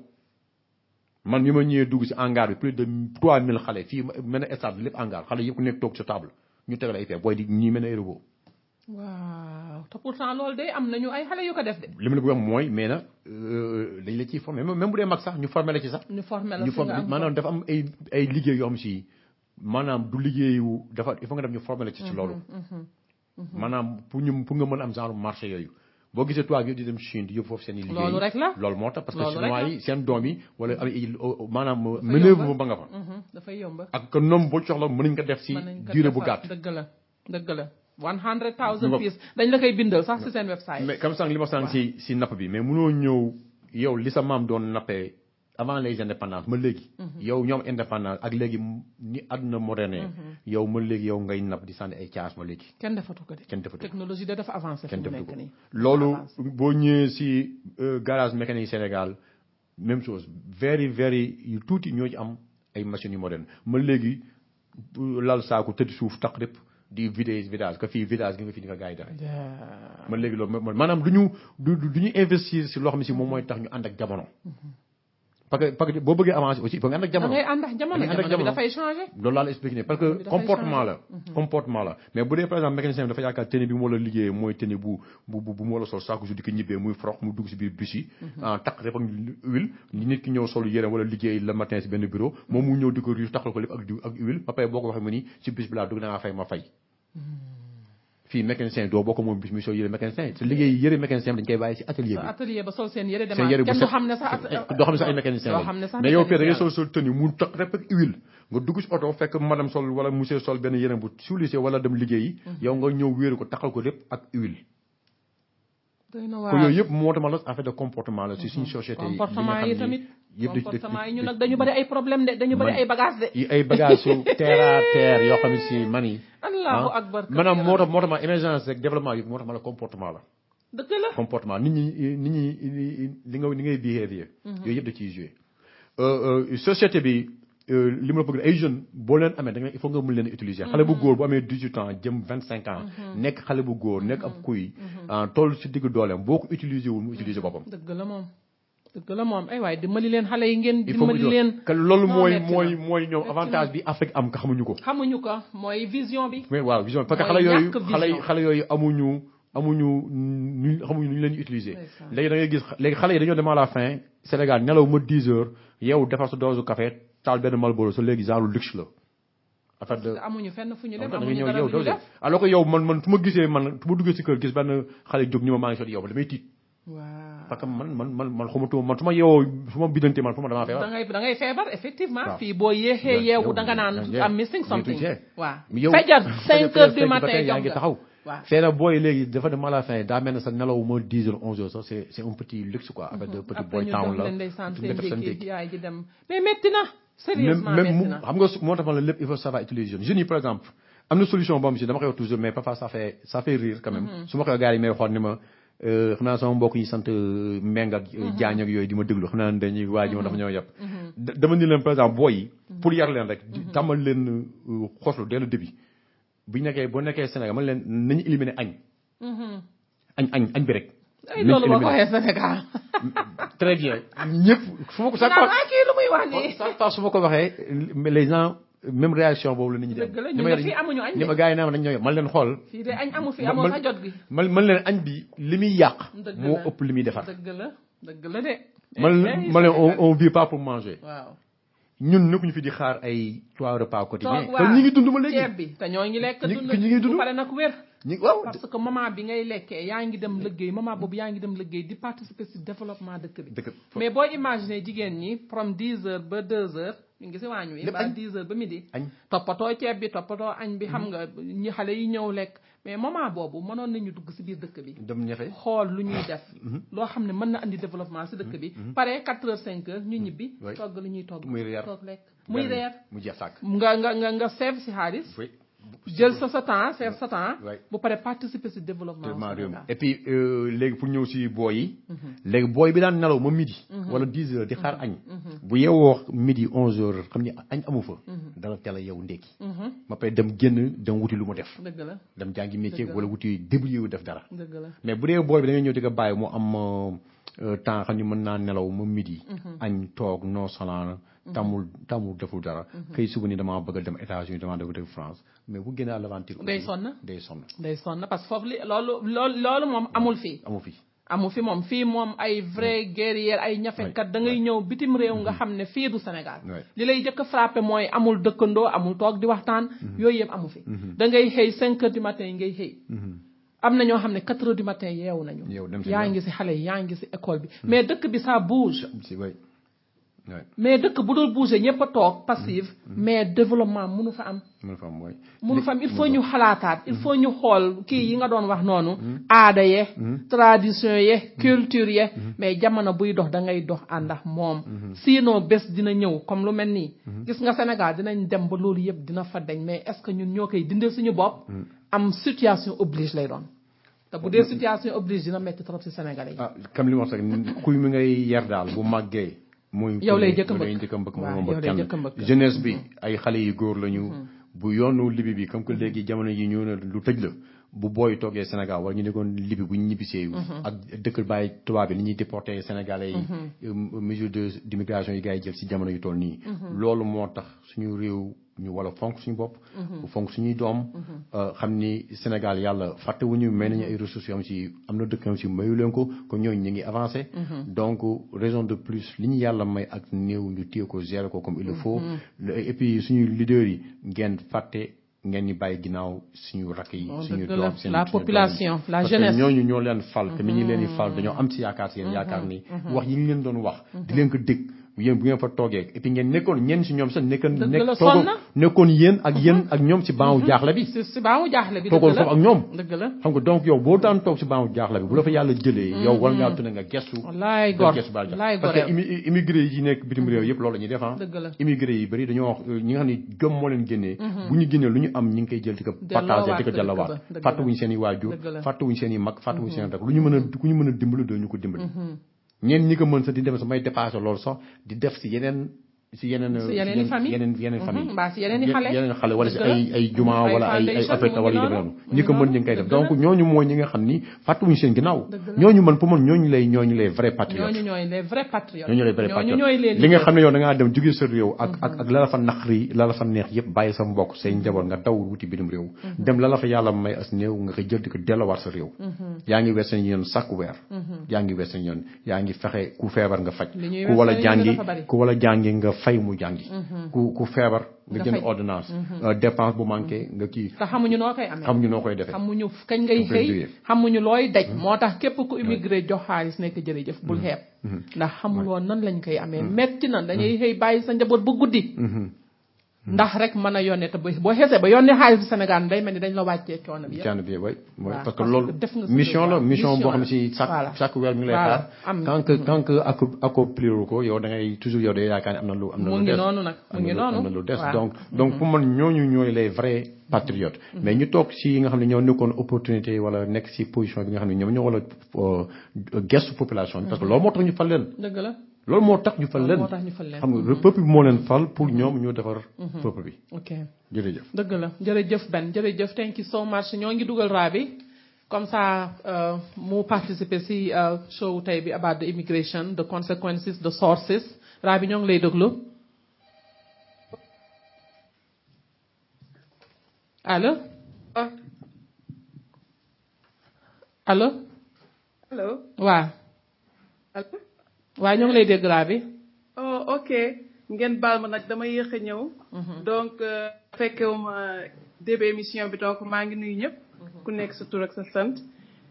man mi ma ñëwee dugg ci hangar bi plus de 3000 xale fii mel na stade lépp hangar xale yëpp ku nekk toog ci table ñu tegal ay pexe booy di ñii mel na ay robot. waaw te pourtant loolu de am nañu ay xale yu ko def de. li ma la bëgg a wax mooy mais nag dañ la ciy formé même bu dee mag sax ñu formé la ci sax. ñu formé la ci maanaam dafa am ay liggéey yoo xam si maanaam du liggéeyu dafa il faut nga def ñu formé la ci loolu. maanaam pour nga mën a am genre marché yooyu. boo gisee tubaab yi di dem Chine di yóbbu foofu seen i liggéey loolu rek la loolu moo tax parce que chinois yi seen doom yi wala maanaam manœuvre ba nga fa. dafay yomb ak que noom boo soxla mën nañ ko def si durée bu gàtt. dëgg la 100,000 pièces dañ la koy bindal sax si seen website. mais comme sànq li ma sànq si napp bi mais mënoo ñëw yow li sa maam doon nappee avant les indépendances ma léegi. yow ñoom indépendance ak léegi ni àdduna moderne. yow ma léegi yow ngay napp di sànni ay caas ma léegi. kenn defatu ko de. kenn defatu ko technologie de dafa avancé. kenn defatu ko loolu boo ñëwee si garage mécanique Sénégal même chose very yu tuuti ñoo ci am ay machines yu moderne ma léegi lal saako tëdd suuf taq lépp di vidage que fii vidage gi nga fi di nga gars yi dara man léegi loolu maanaam du ñu investir si loo xam ne si moom mooy tax ñu ànd ak jamono parce que boo bëggee avancer aussi il faut nga ànd ak jamono. da ngay ànd ak jamono bi dafay changer. loolu laa la expliqué parce que comportement la mais bu dee par exemple mécanicien bi dafa yaakaar tenue bi moo la liggéeyee mooy tenue bu moo la sol chaque jour di ko ñibbee muy frox mu dugg si biir bus yi taq rek ak huile nit ki ñëw solu yére wala liggéey le matin si benn bureau moom mu ñëw di ko riche taqal ko lépp ak huile ba pare boo ko waxee ma ni si bus bi laa dugg da ngaa fay ma fay fii mécanicien doo boo ko moom bis mi soo yëre mécanicien te liggéey yëre mécanicien dañ koy bàyyi si atelier ba sol seen yëre demaat kenn du xam ne sax doo xam ne sax ay mécanicien mais yow fii da ngay sol tenue mu tax rek ak huile nga dugg si oto fekk madame sol wala monsieur sol benn yëre bu siwlisé wala dem liggéeyi yow nga ñëw wéeru ko taxal ko lépp ak huile ko yooyu yëpp moo tax ma la affaire de comportement la si suñu société yi comportement yi tamit comportement yi ñu nag dañu bari ay problème de dañu bari ay bagage de ay bagage su terre à terre yoo xam ne si man yi allahu akbar maanaam moo tax ma émergence rek développement yi moo tax ma la comportement la dëgg la comportement nit ñi li ngay behavior yooyu yëpp da ciy joué société bi li ma la bëgg ay jeunes boo leen amee da nga il faut nga mën leen utiliser xale bu góor bu amee 18 ans jëm 25 ans nekk xale bu góor nekk ab kuy toll si digg dooleem boo ko utiliser wul mu utiliser boppam dëgg la moom ay waay dimbali leen xale yi ngeen dimbali leen loolu mooy ñoom avantage bi Afrique am ka xamuñu ko mooy vision bi mais waaw vision parce que xale yooyu xamuñu nu ñu leen utiliser léegi da ngay gis léegi xale yi dañoo dem à la fin Sénégal nelaw ma 10 heures yow defar sa dose café taal benn Marlboro sa léegi genre luxe la affaire de amuñu fenn fu ñu dem amuñu dara lu ñu def alors que yow man su ma gisee su ma duggee si kër gis benn xale jóg ñu ma maa ngi sot yow damay tiit waaw parce que man xamatuma man su ma yeewoo su ma bidante man pour ma damaa feebar da ngay feebar effectivement fii boo yéexee yeewu da nga naan am missing something waaw fajar 5 heures du matin yaa ngi taxaw feena booy léegi dafa dem à la fin daa mel ne sa nelaw moo 10 heures 11 heures sax c'est un petit luxe quoi avec de petit boy town la mais métti na sérieusement métti na xam nga moo tax ma la lépp il faut savoir utiliser jeunes yi par exemple am na solution boo xam si dama koy wax toujours mais parfois ça fait rire quand même su ma koy gars yi may xool ni ma xam naa sama mbokk yi sant Meng ak Diagne ak yooyu di ma déglu xam naa dañuy waaj ma dafa ñoo yàpp dama ni leen par exemple booy yi pour yar leen rek tàmmal leen xoslu dès le début boo nekkee Sénégal man leen nañu éliminer añ bi rek loolu boo ko waxee Sénégal très bien ñëpp fu ma ko sax kii lu muy wax nii su ma ko waxee les gens même réaction boobu la nit ñi dem fii amuñu añ ñi ma gars yi naa ma dañ ñoo man leen xool fii de añ amu fi amoo sa jot gi man leen añ bi li muy yàq moo ëpp li muy defar dëgg la de man leen on vit pas pour manger waaw ñun nekkuñu fi di xaar ay 3 repas quotidiens te ñi ngi dund ba léegi ceeb bi te ñoo ngi lekk ñi ngi dund bu pare nag wér waaw parce que moment bi ngay lekkee yaa ngi dem liggéey moment boobu yaa ngi dem liggéey di participer ci développement dëkk bi mais boo imaginer jigéen ñi from 10 heures ba 2 heures ñu ngi ci waañ wi ba 10 heures ba midi toppatoo ceeb bi toppatoo añ bi xam nga ñi xale yi ñëw lekk mais moment boobu mënoon nañu dugg ci biir dëkk bi dem ñafe xool lu ñuy def loo xam ne mën na andi développement ci dëkk bi pare 4 heures 5 heures ñu ñibbi togg lu ñuy togg toog lekk muy reer mu jeex tàkk nga seef ci xaalis jël sa temps seef sa temps bu pare participer ci développement et puis léegi pour ñëw ci booy yi léegi booy bi daan nelaw ma midi wala 10 heures di xaar añ bu yeewoo midi 11 heures xam ni añ amu fa dana teel a yeewu ndékki ma pare dem wuti lu mu def dem jàngi métier wala wuti débrouiller wu def dara mais bu dee booy bi da ngay ñëw di ko bàyyi mu am temps xam ni mën naa nelaw ma midi añ toog noo salaan tamul deful dara xëy suba ni damaa bëgg a dem États-Unis damaa bëgg a dem France mais bu génnee à l'aventure day sonn parce que foofu loolu moom amul fi moom fii moom ay vrai guerrier ay ñafekat da ngay ñëw bitim réew nga xam ne fii du Sénégal li lay jëkk a frappé mooy amul dëkkandoo amul toog di waxtaan yooyu yëpp amu fi da ngay xëy 5 heures du matin yi ngay xëy am na ñoo xam ne 4 heures du matin yeewu nañu yaa ngi ci xale yi yaa ngi ci école bi mais dëkk bi ça bouge mais dëkk bu dul bouger ñëpp a toog passive mais développement mënu fa am il faut ñu xalaataat il faut ñu xool kii yi nga doon wax noonu aada ye tradition ye culture ye mais jamono buy dox da ngay dox ànd ak moom sinon bés dina ñëw comme lu mel nii gis nga Sénégal dinañ dem ba loolu yëpp dina fa dañ mais est-ce que ñun ñoo koy dindee suñu bopp am situation oblige lay doon te bu dee situation oblige dina metti trop ci Sénégalais yi comme li ma wax rek kuy mi ngay yar daal bu màggee mooy yow lay jëkk mbëkk jeunesse bi ay xale yu góor lañu bu yoonu Libi bi comme que léegi jamono yi ñu ne lu tëj la bu booy toogee Sénégal wala ñu nekkoon Libi bu ñu ñibbisee ak dëkk bàyyi tubaab bi ni ñuy déporté Sénégalais yi mesure d'immigration yi gars yi jël si jamono yu toll nii loolu moo tax suñu réew ñu wala fonk suñu bopp fonk suñuy doom xam ni Sénégal yàlla fàttewuñu may nañu ay ressources yoo xam si am na dëkk yoo si mayu leen ko kon ñooñu ñu ngi avancé donc raison de plus li ñu yàlla may ak néew ñu téye ko gérer ko comme il le faut et puis suñu leaders yi ngeen fàtte ngeen ñi bàyyi ginnaaw suñu rakk yi suñu doom seen la population la jeunesse parce que ñooñu ñoo leen fal te ni ñu leen di fal dañoo am si yaakaar si yéen yaakaar ni wax yi ñu leen doon wax di leen ko dégg yéen bu ngeen fa toogee et puis ngeen nekkoon ñenn si ñoom sax nekkoon yéen ak ñoom si banc jaaxle bi si banc jaaxle bi toogoon foofu ak ñoom dëgg la xam nga donc yow boo daan toog si banc jaaxle bi bu la fa yàlla jëlee yow war ngaa tune nga gestu laay gor parce que immigré yi nekk bitim réew yëpp loolu la ñuy def immigré yi bëri dañoo wax ñi nga xam ne jom moo leen génnee bu ñu génnee lu ñu am ñi ngi koy jël di ko partagé di ko jàllawaat fàttewuñu seen i waajur fàttewuñu seen i mag fàttewuñu seen rek lu ñu mën a dimbali doo ñu ko dimbali ñeen ñi ko mën sax di dem sax may dépassé loolu sax di def si yeneen famille mbaa si yeneen xale wala si ay juma wala ay affaire wala yu demee noonu ñi ko mën ñu ngi koy def donc ñooñu mooy ñi nga xam ni fàttuwuñu seen ginnaaw ñooñu mën pour man ñooñu les vrais patriotes ñooñu les vrais patriotes li nga xam ne yow da ngaa dem jóge sa réew ak la la fa naqari la la fa neex yëpp bàyyi sa mbokk say njaboot nga daw wuti bitim réew dem la la fa yàlla may as néew nga koy jël di ko delluwaat sa réew yaa ngi weer seen yoon chaque weer yaa ngi weer seen yoon yaa ngi fexe ku feebar nga faj ku wala jàngi nga fay mu jàngi ku feebar nga jënd ordonnance dépense bu manqué nga kii te xamuñu noo koy amee xamuñu noo koy defee xamuñu kañ ngay xëy xamuñu looy daj moo tax képp ku immigré jox xaalis nekk jërëjëf bul xeeb ndax xamuloo nan lañ koy amee metti na dañuy xëy bàyyi sa njaboot bu guddi ndax rek mën a yónnee te boo xesee ba yónnee xaalis bi Sénégal day mel ni dañ la wàccee coono bi yëpp parce que loolu mission boo xam ne si chaque weer mi ngi lay xaar tant que accomplir ko yow da ngay toujours yow day yaakaar ne am na lu des am na lu des donc pour man ñooñu ñooy les vrais patriotes mais ñu toog si nga xam ne ñoo nekkoon opportunité wala nekk si position bi nga xam ne ñoom ñoo wala gestu population bi parce que loolu moo tax ñu fal leen dëgg la loolu moo tax ñu fal leen xam nga peuple bi moo leen fal pour ñoom ñoo defar peuple bi ok jërëjëf dëgg la jërëjëf Ben jërëjëf thank you so much ñoo ngi dugal raa bi comme ça mu participer si show tey bi about the immigration the consequences the sources raa bi ñoo ngi lay déglu allo allo waaw waaye ñoo ngi lay dégg raa bi ok ngeen baal ma nag dama yéex a ñëw donc fekkewuma début émission bi donc maa ngi nuyu ñëpp ku nekk sa tur ak sa sant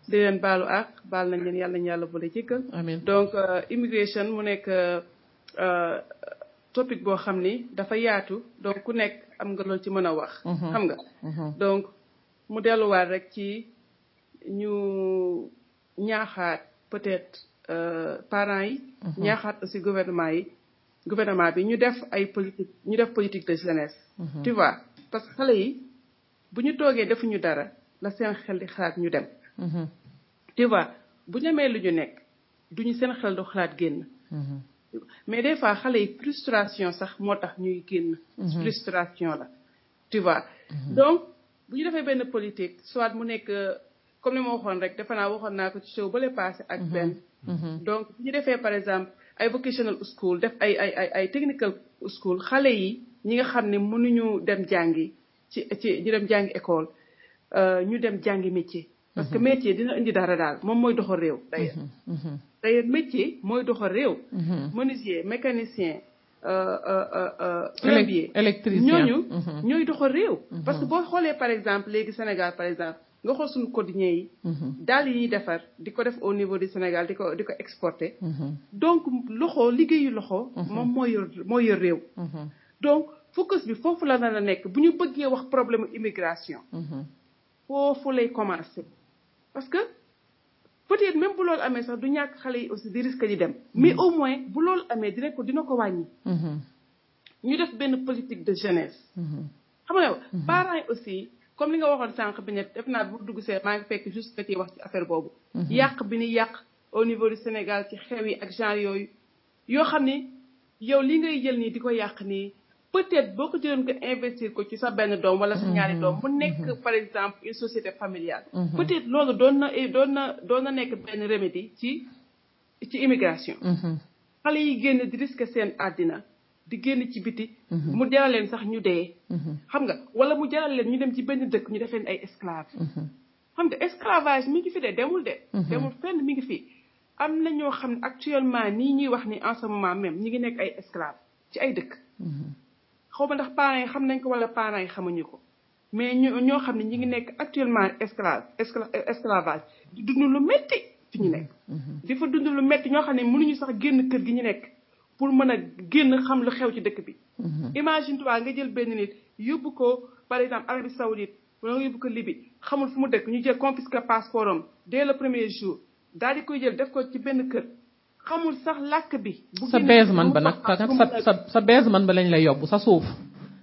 di leen baalu ak baal nañ leen yàlla ñu yàlla boole jéggal amiin donc immigration mu nekk topic boo xam ni dafa yaatu donc ku nekk am nga loolu ci mën a wax xam nga donc mu delluwaat rek ci ñu ñaaxaat peut-être parents yi ñaaxaat aussi gouvernement bi ñu def politique de jeunesse tu vois parce que xale yi bu ñu toogee defuñu dara la seen xel di xalaat ñu dem tu vois bu ñu amee lu ñu nekk duñu seen xel du xalaat génn mais des fois xale yi frustration sax moo tax ñuy génn frustration la tu vois donc bu ñu defee benn politique soit mu nekk comme ni ma waxoon rek defe naa waxoon naa ko ci show bale passé ak benn donc bu ñu defee par exemple ay vocational school def ay technical school xale yi ñi nga xam ne mënuñu dem jàngi ñu dem jàngi école ñu dem jàngi métier parce que métier dina indi dara daal moom mooy doxal réew d'ailleurs métier mooy doxal réew menuisier mécanicien plombier électricien ñooy doxal réew parce que boo xoolee par exemple léegi Sénégal par exemple nga xool suñu cordonniers yi daal yi ñuy defar di ko def au niveau du Sénégal di ko exporter donc liggéeyu loxo moom moo yor réew donc focus bi foofu la na nekk bu ñu bëggee wax problème immigration foofu lay commencer parce que peut-être même bu loolu amee sax du ñàkk xale yi aussi di risque di dem mais au moins bu loolu amee dina ko wàññi ñu def benn politique de jeunesse xam nga parents yi aussi comme li nga waxoon sànq bi ne def naa bu dugg see maa ngi fekk juste que ci wax ci affaire boobu yàq bi ni yàq au niveau du Sénégal ci xew yi ak genre yooyu yoo xam ni yow li ngay jël nii di ko yàq nii peut-être boo ko jëloon ko investir ko ci sa benn doom wala sa ñaari doom mu nekk par exemple une société familiale peut-être loolu doon na nekk benn remède ci immigration xale yi génn di risque seen àddina di génn ci biti mu jaral leen sax ñu dee xam nga wala mu jaral leen ñu dem ci benn dëkk ñu def leen ay esclave xam nga esclavage mi ngi fi de demul fenn mi ngi fi am na ñoo xam ne actuellement nii ñuy wax ni en ce moment même ñi ngi nekk ay esclave ci ay dëkk xaw ma ndax parents yi xam nañ ko wala parents yi xamuñu ko mais ñoo xam ne ñi ngi nekk actuellement esclavage di dund lu métti fi ñu nekk di fa dund lu métti ñoo xam ne mënuñu sax génn kër gi ñu nekk pour mën a génn xam lu xew ci dëkk bi imagine toi nga jël benn nit yóbbu ko par exemple Arabie Saoudite wala nga yóbbu ko Libye xamul fu mu dëkk ñu jël confisquer passeport am dès le premier jour daal di koy jël def ko ci benn kër xamul sax làkk bi sa basement ba nag sa basement ba lañ lay yóbbu sa suuf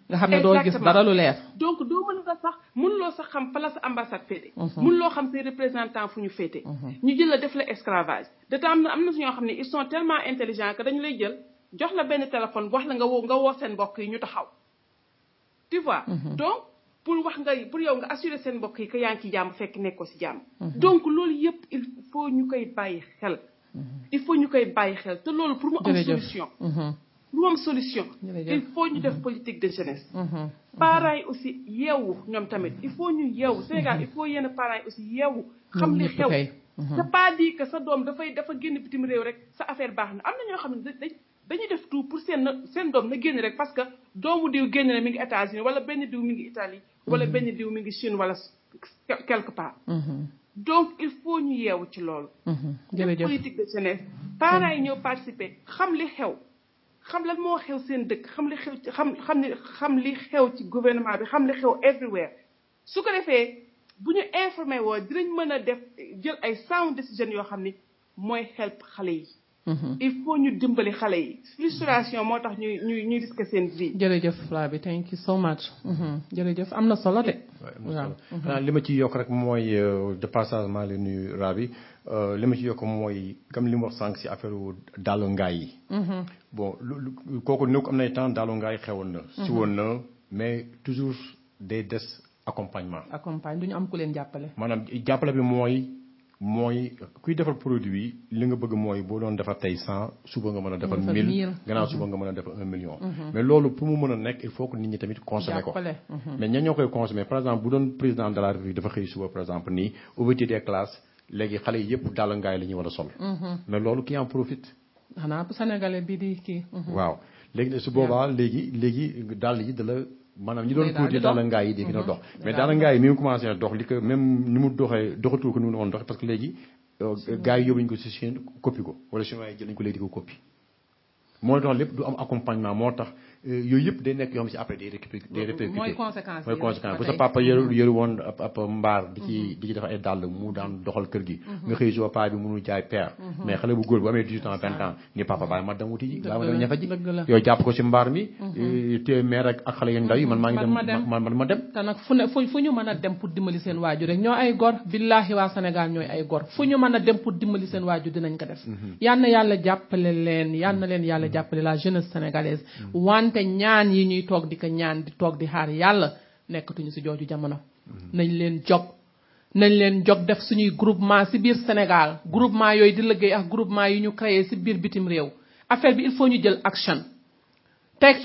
nga xam ne doo gis dara lu leer donc doo mën a sax mënuloo sax xam fa la sa ambassade féete mënuloo xam say représentant fu ñu féete ñu jël la def la esclavage de temps am na si ñoo xam ne ils sont tellement intelligents que dañu lay jël jox la benn téléphone wax la nga woo seen mbokk yi ñu taxaw tu vois donc pour yow nga assurer seen mbokk yi que yaa ngi ci jàmm fekk nekkoo si jàmm donc loolu yëpp il faut ñu koy bàyyi xel te loolu pour mu am solution il faut ñu def politique de jeunesse parents yi aussi yeewu ñoom tamit il faut ñu yeewu Sénégal il faut yenn parents yi aussi yeewu xam li xew c'est pas dit que sa doom dafa génn bitim réew rek sa affaire baax na am na ñoo xam ne dañuy def tout pour seen doom na génn rek parce que doomu diw génn na mi ngi États-Unis wala benn diw mi ngi Italie wala benn diw mi ngi Chine wala quelque part donc il faut ñu yeewu ci loolu politique de jeunesse parents yi ñëw participer xam li xew xam lan moo xew seen dëkk xam li xew ci gouvernement bi xam li xew everywhere su ko defee bu ñu informé woo dinañ mën a def jël ay sound decision yoo xam ni mooy help xale yi il faut ñu dimbali xale yi frustration moo tax ñuy risque seen vie jërëjëf Rabi thank you so much jërëjëf am na solo de waaw xanaa li ma ci yokk rek mooy de passage maa ngi leen nuyu Rabi li ma ci yokk mooy comme li mu wax sànq si affaire daalu ngaay yi bon kooku néew am nay temps daalu ngaay xewoon na si woon na mais toujours day des accompagne duñu am ku leen jàppale maanaam jàppale bi mooy kuy defar produit li nga bëgg mooy boo doon defar tey 100 suba nga mën a defar 1000 gannaaw suba nga mën a defar 1 million mais loolu pour mu mën a nekk il faut que nit ñi tamit consommer ko mais ñoo koy consommer par exemple bu doon président de la République dafa xëy suba par exemple nii ouverture des classes léegi xale yi yëpp dàll ngaay la ñuy war a sol mais loolu qui en profite xanaa bu sénégalais bi di kii waaw léegi su boobaa léegi dàll yi da la maanaam ñi doon produit daala ngaay yi dégg na dox mais daala ngaay yi mi ngi commencé dox li ko même ni mu doxatul ko ni mu woon dox parce que léegi gars yi yóbbuñu ko si Chine copie ko wala chinois yi jël nañu ko léegi di ko copie moo tax lépp du am accompagnement moo tax yooyu yëpp day nekk yoo xam si après day répercuté mooy conséquence bu sa papa yëru woon ab mbaar di ci def ay dàll mu daan doxal kër gi nga xëy suba paa bi mënul jaay paire mais xale bu góor bu amee 18 ans 20 ans ni papa bàyyi ma dem wuti ji bàyyi ma dem ñafe ji yow jàpp ko si mbaar mi te mère ak xale yu ndaw yi man maa ngi dem man ma dem te nag fu ñu mën a dem pour dimbali seen waajur rek ñoo ay gor billaahi waa Sénégal ñooy ay gor fu ñu mën a dem pour dimbali seen waajur dinañ ko def yal na yàlla jàppale leen yal na leen yàlla jàppale la jeunesse sénégalaise wante ñaan yi ñuy toog di ko ñaan di toog di xaar yàlla nekkatuñu si jooju jamono nañ leen jog def suñuy groupement si biir Sénégal groupement yooyu di liggéey ak groupement yi ñu créé si biir bitim réew affaire bi il faut ñu jël action teg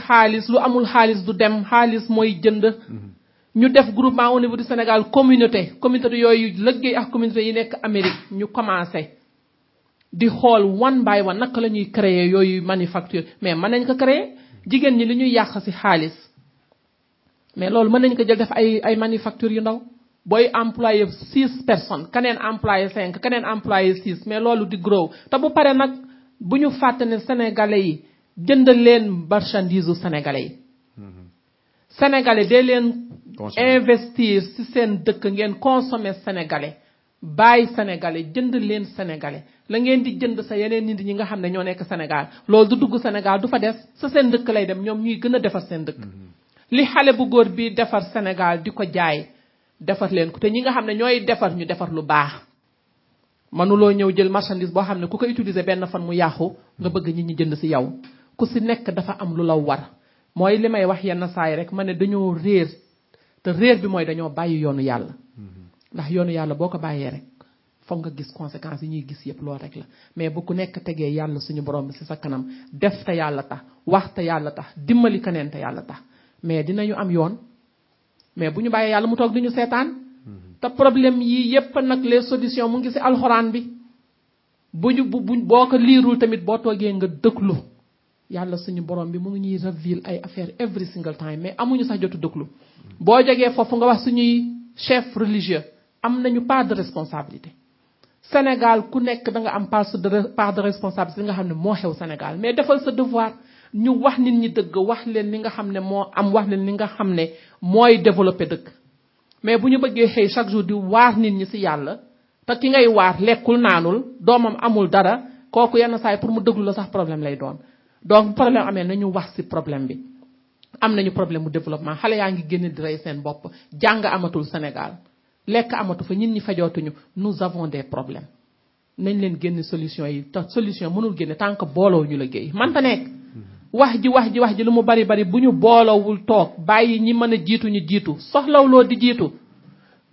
xaalis lu amul xaalis du dem xaalis mooy jënd ñu def groupement au niveau du Sénégal communauté yooyu liggéey ak communauté yi nekk Amérique ñu commencé di xool one by one naka la ñuy créer yooyu manufacture mais mën nañ ko créer jigéen ñi li ñuy yàq ci xaalis mais loolu mën nañ ko jël def ay manufacture yu ndaw booy employé 6 personnes keneen employé 5 keneen employé 6 mais loolu di grow te bu pare nag bu ñu fàtte ne sénégalais yi jënd leen marchandise u sénégalais yi sénégalais dee leen investir ci seen dëkk ngeen consommer sénégalais bàyyi sénégalais jënd leen sénégalais la ngeen di jënd sa yeneen nit ñi nga xam ne ñoo nekk Sénégal loolu du dugg Sénégal du fa des sa seen dëkk lay dem ñoom ñuy gën a defar seen dëkk li xale bu góor bi defar Sénégal di ko jaay defar leen ko te ñi nga xam ne ñooy defar ñu defar lu baax mënuloo ñëw jël marchandise boo xam ne ku ko utiliser benn fan mu yàqu nga bëgg nit ñi jënd ci yow ku ci nekk dafa am lu la war mooy li may wax yenn saa yi rek ma ne dañoo réer te réer bi mooy dañoo bàyyi yoonu yàlla ndax yoonu yàlla boo ko bàyyee rek foog nga gis conséquences yi ñuy gis yëpp loolu rek la mais bu ku nekk tegee yàlla suñu borom bi ci sa kanam def te yàlla tax wax te yàlla tax dimbali keneen te yàlla tax mais dinañu am yoon mais bu ñu bàyyee yàlla mu toog di ñu seetaan te problème yi yëpp nag les solutions mu ngi ci alxuraan bi boo ko liirul tamit boo toogee nga dëglu yàlla suñu borom bi mu ngi ñuy reveal ay affaire every single time mais amuñu sax jotu dëglu boo jógee foofu nga wax suñuy chef religieux am nañu part de responsabilité Sénégal ku nekk da nga am part de responsabilité li nga xam ne moo xew Sénégal mais defal sa devoir ñu wax nit ñi dëgg wax leen li nga xam ne moo am wax leen li nga xam ne mooy développé dëgg mais bu ñu bëggee xëy chaque jour di waar nit ñi ci yàlla te ki ngay waar lekkul naanul doomam amul dara kooku yenn saa yi pour mu déglu la sax problème lay doon donc problème amee nañu wax ci problème bi am nañu problème mu développement xale yaa ngi génn di rey seen bopp jàng amatul Sénégal lekk amatu fa ñin ñi fajootuñu nous avons des problèmes nañ leen génn solution yi te solution mënul génne tant que booloo ñu liggéey manta nekk wax ji lu mu bari bu ñu booloowul toog bàyyi ñi mën a jiitu ñu jiitu soxlawloo di jiitu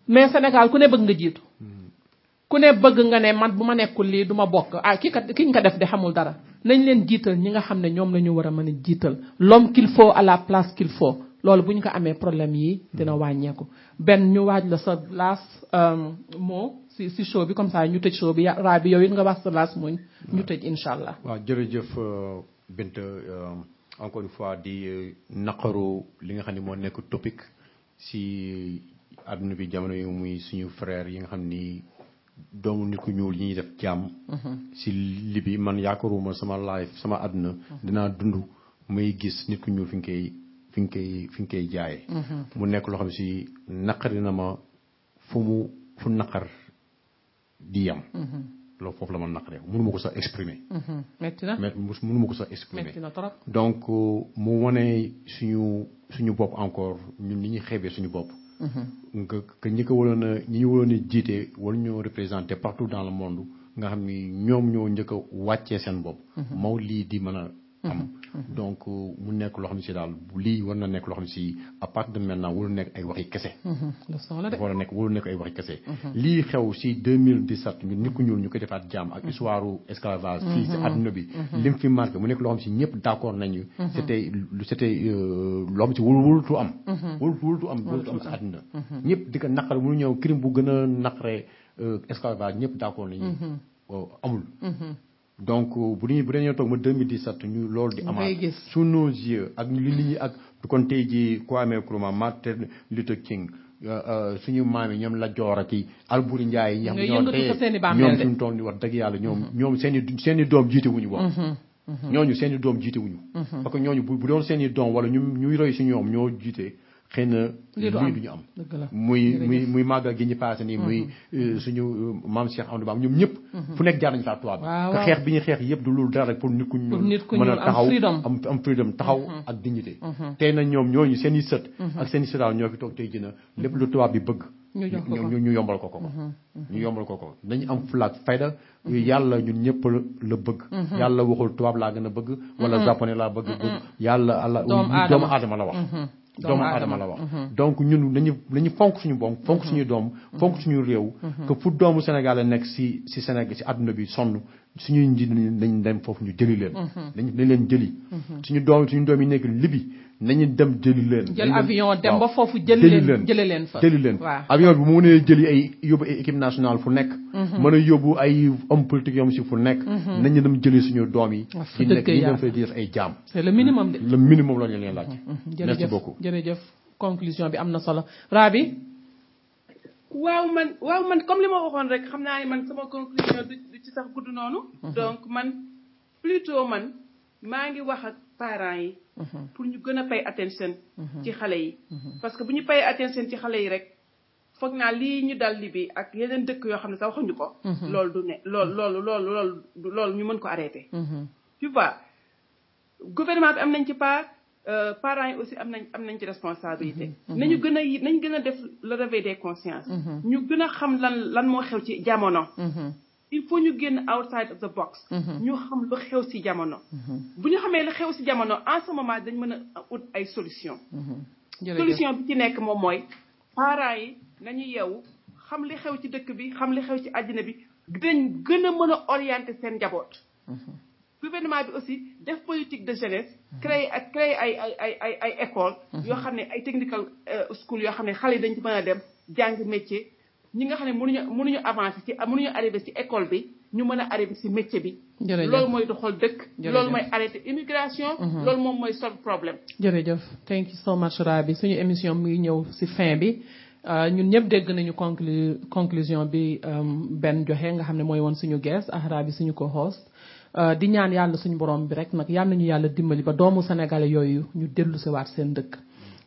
mais Sénégal ku ne bëgg nga jiitu ku ne bëgg nga ne man bu ma nekkul lii du ma bokk ki nga def de xamul dara nañ leen jiital ñi nga xam ne ñoom la ñu war a mën a jiital l'homme qu'il faut à la place qu'il faut loolu bu ñu ko amee problème yi dina wàññeeku benn ñu waaj la sa last mot si show bi comme ça ñu tëj show bi raa bi yow it nga wax sa last mot ñu tëj incha allah. waaw jërëjëf Binta encore une fois di naqaru li nga xam ne moo nekk topic si àdduna bi jamono yi muy suñu frère yi nga xam ni doomu nit ku ñuul yi ñuy def jàmm si Libi man yaakaaruma sama life sama àdduna dinaa dund may gis nit ku ñuul fi nga koy jaayee mu nekk loo xam si naqari na ma fu naqar di yam loolu foofu la ma naqaree mënuma ko sax exprimer metti na mënuma ko sax exprimer metti na trop donc mu wane suñu bopp encore ñun ni ñuy xeebee suñu bopp que ñi ñu waroon a jiite wala ñoo représenté partout dans le monde nga xam ni ñoom ñoo njëkk a wàccee seen bopp moo lii di mën a am donc mu nekk loo xam ne si daal lii war na nekk loo xam ne si à partir de maintenant warul nekk ay waxi kese war a nekk warul nekk ay waxi kese lii xew si 2017 ñu nit ku ñuul ñu koy defaat jaam ak histoire esclavage fii si àdduna bi lim fi marqué mu nekk loo xam si ñëpp d'accord nañu c'était loo xam si wulutu am si àdduna ñëpp di ko naqare mënu ñëw crime bu gën a naqare esclavage ñëpp d'accord nañu amul donc bu dañoo toog ma 2017 ñu loolu di amaat sous nos yeux ak li nit ñi ak kon tey ji Kwame Nkrumah Martin Luther King suñu maam yi ñoom la joor ak Alboury Ndiaye yi ñoo tey ñoom suñu toog di wax dëgg yàlla ñoom seen i doom jiite wuñu wax ñooñu seen i doom jiite wuñu parce que ñooñu bu doon seen i doom wala ñuy roy si ñoom ñoo jiite xëy na lii du ñu am muy màggal gi ñu passé nii muy suñu maam Cheikh Amadou Bamba ñoom ñëpp fu nekk jaar nañu fa tubaab bi xeex bi ñu xeex yëpp du loolu dara rek pour nit ku ñu mën a taxaw am freedom taxaw ak dignité tey na ñoom ñooñu seen i sët ak seen i sëtaal ñoo fi toog tey jëna lépp lu tubaab bi bëgg ñu yombal ko ñu yombal ko dañu am flag fayda yàlla ñun ñëpp la bëgg yàlla waxul tubaab laa gën a bëgg wala japonais laa bëgg yàlla doomu aadama la wax doomu aadama la wax donc ñun nañu fonk suñu boom fonk suñu doom fonk suñu réew que fu doomu Sénégal la nekk si Sénégal si àdduna bi sonn suñuy njiit nañ dem foofu ñu jëli leen nañ leen jëli suñu doom yi nekk Libi nañu dem jëli leen jël avion dem ba foofu jëli leen fa avion bi mu mënee jëli ay yóbbu ay équipe nationale fu nekk mën a yóbbu ay homme politique yom si fu nekk nañu dem jëli suñu doom yi ñu nekk ñu dem fay di def ay jaam c'est le minimum de le minimum la ñu leen laaj merci beaucoup jërëjëf conclusion bi am na solo Rabi waaw man comme li ma waxoon rek xam naa ne man sama conclusion du ci sax gudd noonu donc man plutôt man maa ngi wax ak parents yi pour ñu gën a pay attention ci xale yi parce que bu ñu pay attention ci xale yi rek foog naa lii ñu dal Libi ak yeneen dëkk yoo xam ne sax waxuñu ko loolu du ne loolu ñu mën ko arrêter tu vois gouvernement bi am nañ ci part parents yi aussi am nañ ci responsabilité nañ gën a def le réveil des consciences ñu gën a xam lan moo xew ci jamono il faut ñu génn outside of the box. ñu xam lu xew ci jamono. bu ñu xamee lu xew ci jamono en ce moment dañ mën a ut ay solution solution bi ci nekk moom mooy parents yi nañu yeewu xam li xew ci dëkk bi xam li xew ci àddina bi dañ gën a mën a orienter seen njaboot. gouvernement bi aussi def politique de jeunesse créer ay école yoo xam ne ay technical school yoo xam ne xale yi dañ ci mën a dem jàng métier ñi nga xam ne mënuñu avancer ci mënuñu arriver ci école bi ñu mën a arriver ci métier bi. loolu mooy doxal dëkk. loolu mooy arrêter immigration. loolu moom mooy solve problème. jërëjëf thank you so much Rabi suñu émission mu ngi ñëw ci fin bi ñun ñëpp dégg nañu conclusion bi Ben joxe nga xam ne mooy woon suñu guest ak Rabi suñu ko host di ñaan yàlla suñu borom bi rek nag yal nañu yàlla dimbali ba doomu sénégalais yooyu ñu dellu si waat seen dëkk.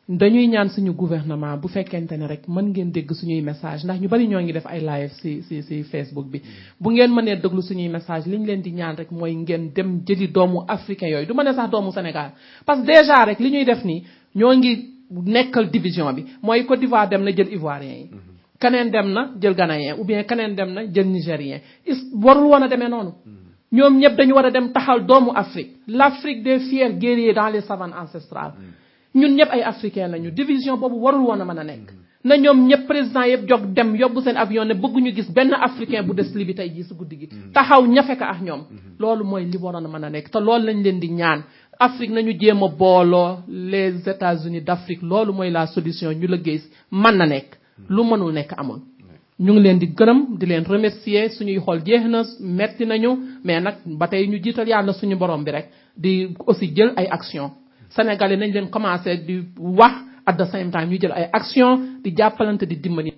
dañuy ñaan suñu gouvernement bu fekkente ne rek mën ngeen dégg suñuy message ndax ñu bari ñoo ngi def ay live ci Facebook bi bu ngeen mënee déglu suñuy message liñ leen di ñaan rek mooy ngeen dem jëli doomu africain yooyu du ma ne sax doomu Sénégal parce que déjà rek li ñuy def nii ñoo ngi nekkal division bi mooy Côte d'Ivoire dem na jël ivoirien yi keneen dem na jël ghanéen ou bien keneen dem na jël nigérien warul woon a demee noonu ñoom ñëpp dañu war a dem taxal doomu Afrique l'Afrique des fiers guerriers dans les savanes ancestrales ñun ñëpp ay africain lañu division boobu warul woon a mën a nekk na ñoom ñëpp président yëpp jog dem yóbbu seen avion ne bëgguñu gis benn africain bu des Libye tey jii si guddi gi taxaw ñafe ko ak ñoom loolu mooy li waroon a mën a nekk te loolu lañ leen di ñaan Afrique nañu jéem a booloo les États-Unis d'Afrique loolu mooy la solution ñu liggéey mën na nekk lu mënul nekk amul ñu ngi leen di gërëm di leen remercier suñuy xol jeex na metti nañu mais nag ba tey ñu jiital yàlla suñu borom bi rek di aussi jël ay action Sénégalais nañ leen commencé di wax at the same time ñu jël ay action di jàppalante di dimbali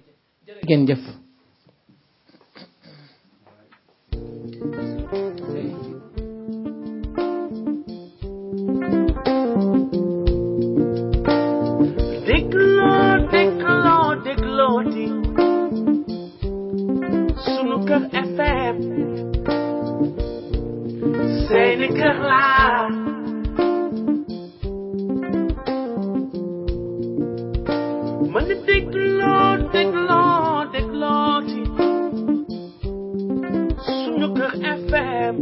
jërë ngeen jëf dégloo di sunu kër FM seeni kër laa man di dégloo di sunu kër FM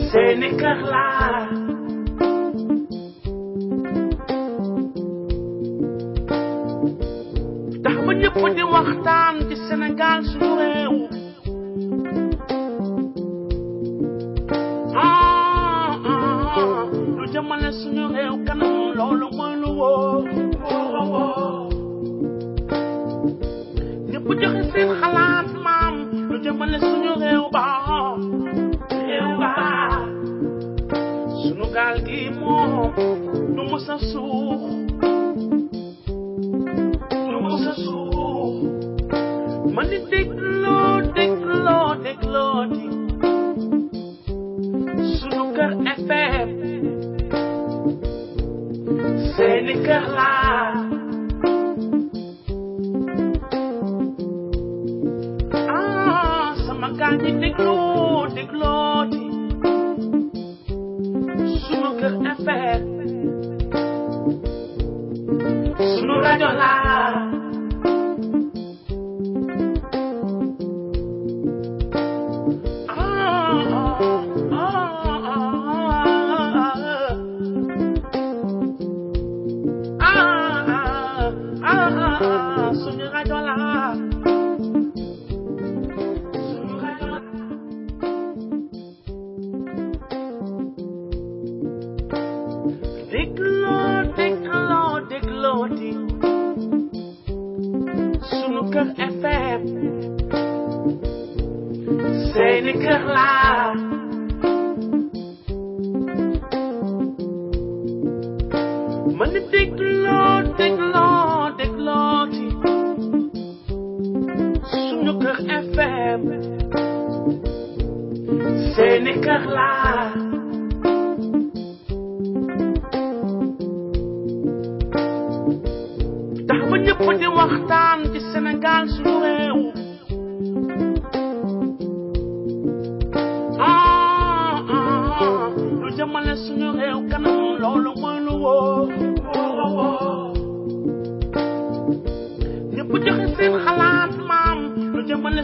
seeni kër laa ñëpp di waxtaan ci Sénégal suñu réew lu jëmale suñu réew kanam loolu mooy lu wóor ñëpp joxe seen xalaat maam lu jëmale suñu réew ba suñu gaal gi moom du mës a suux man di dégloo di sunu kër FM seeni kër laa sama gaal ñi dégloo di sunu kër FM sunu rajo laa dégloo di sunu kër FM seeni kër laa man di dégloo di sunu kër FM seeni kër laa tax ba ñëpp di waxtaan ci Sénégal suñu réew lu jëmale suñu réew kanam loolu mooy lu wóor ñëpp joxe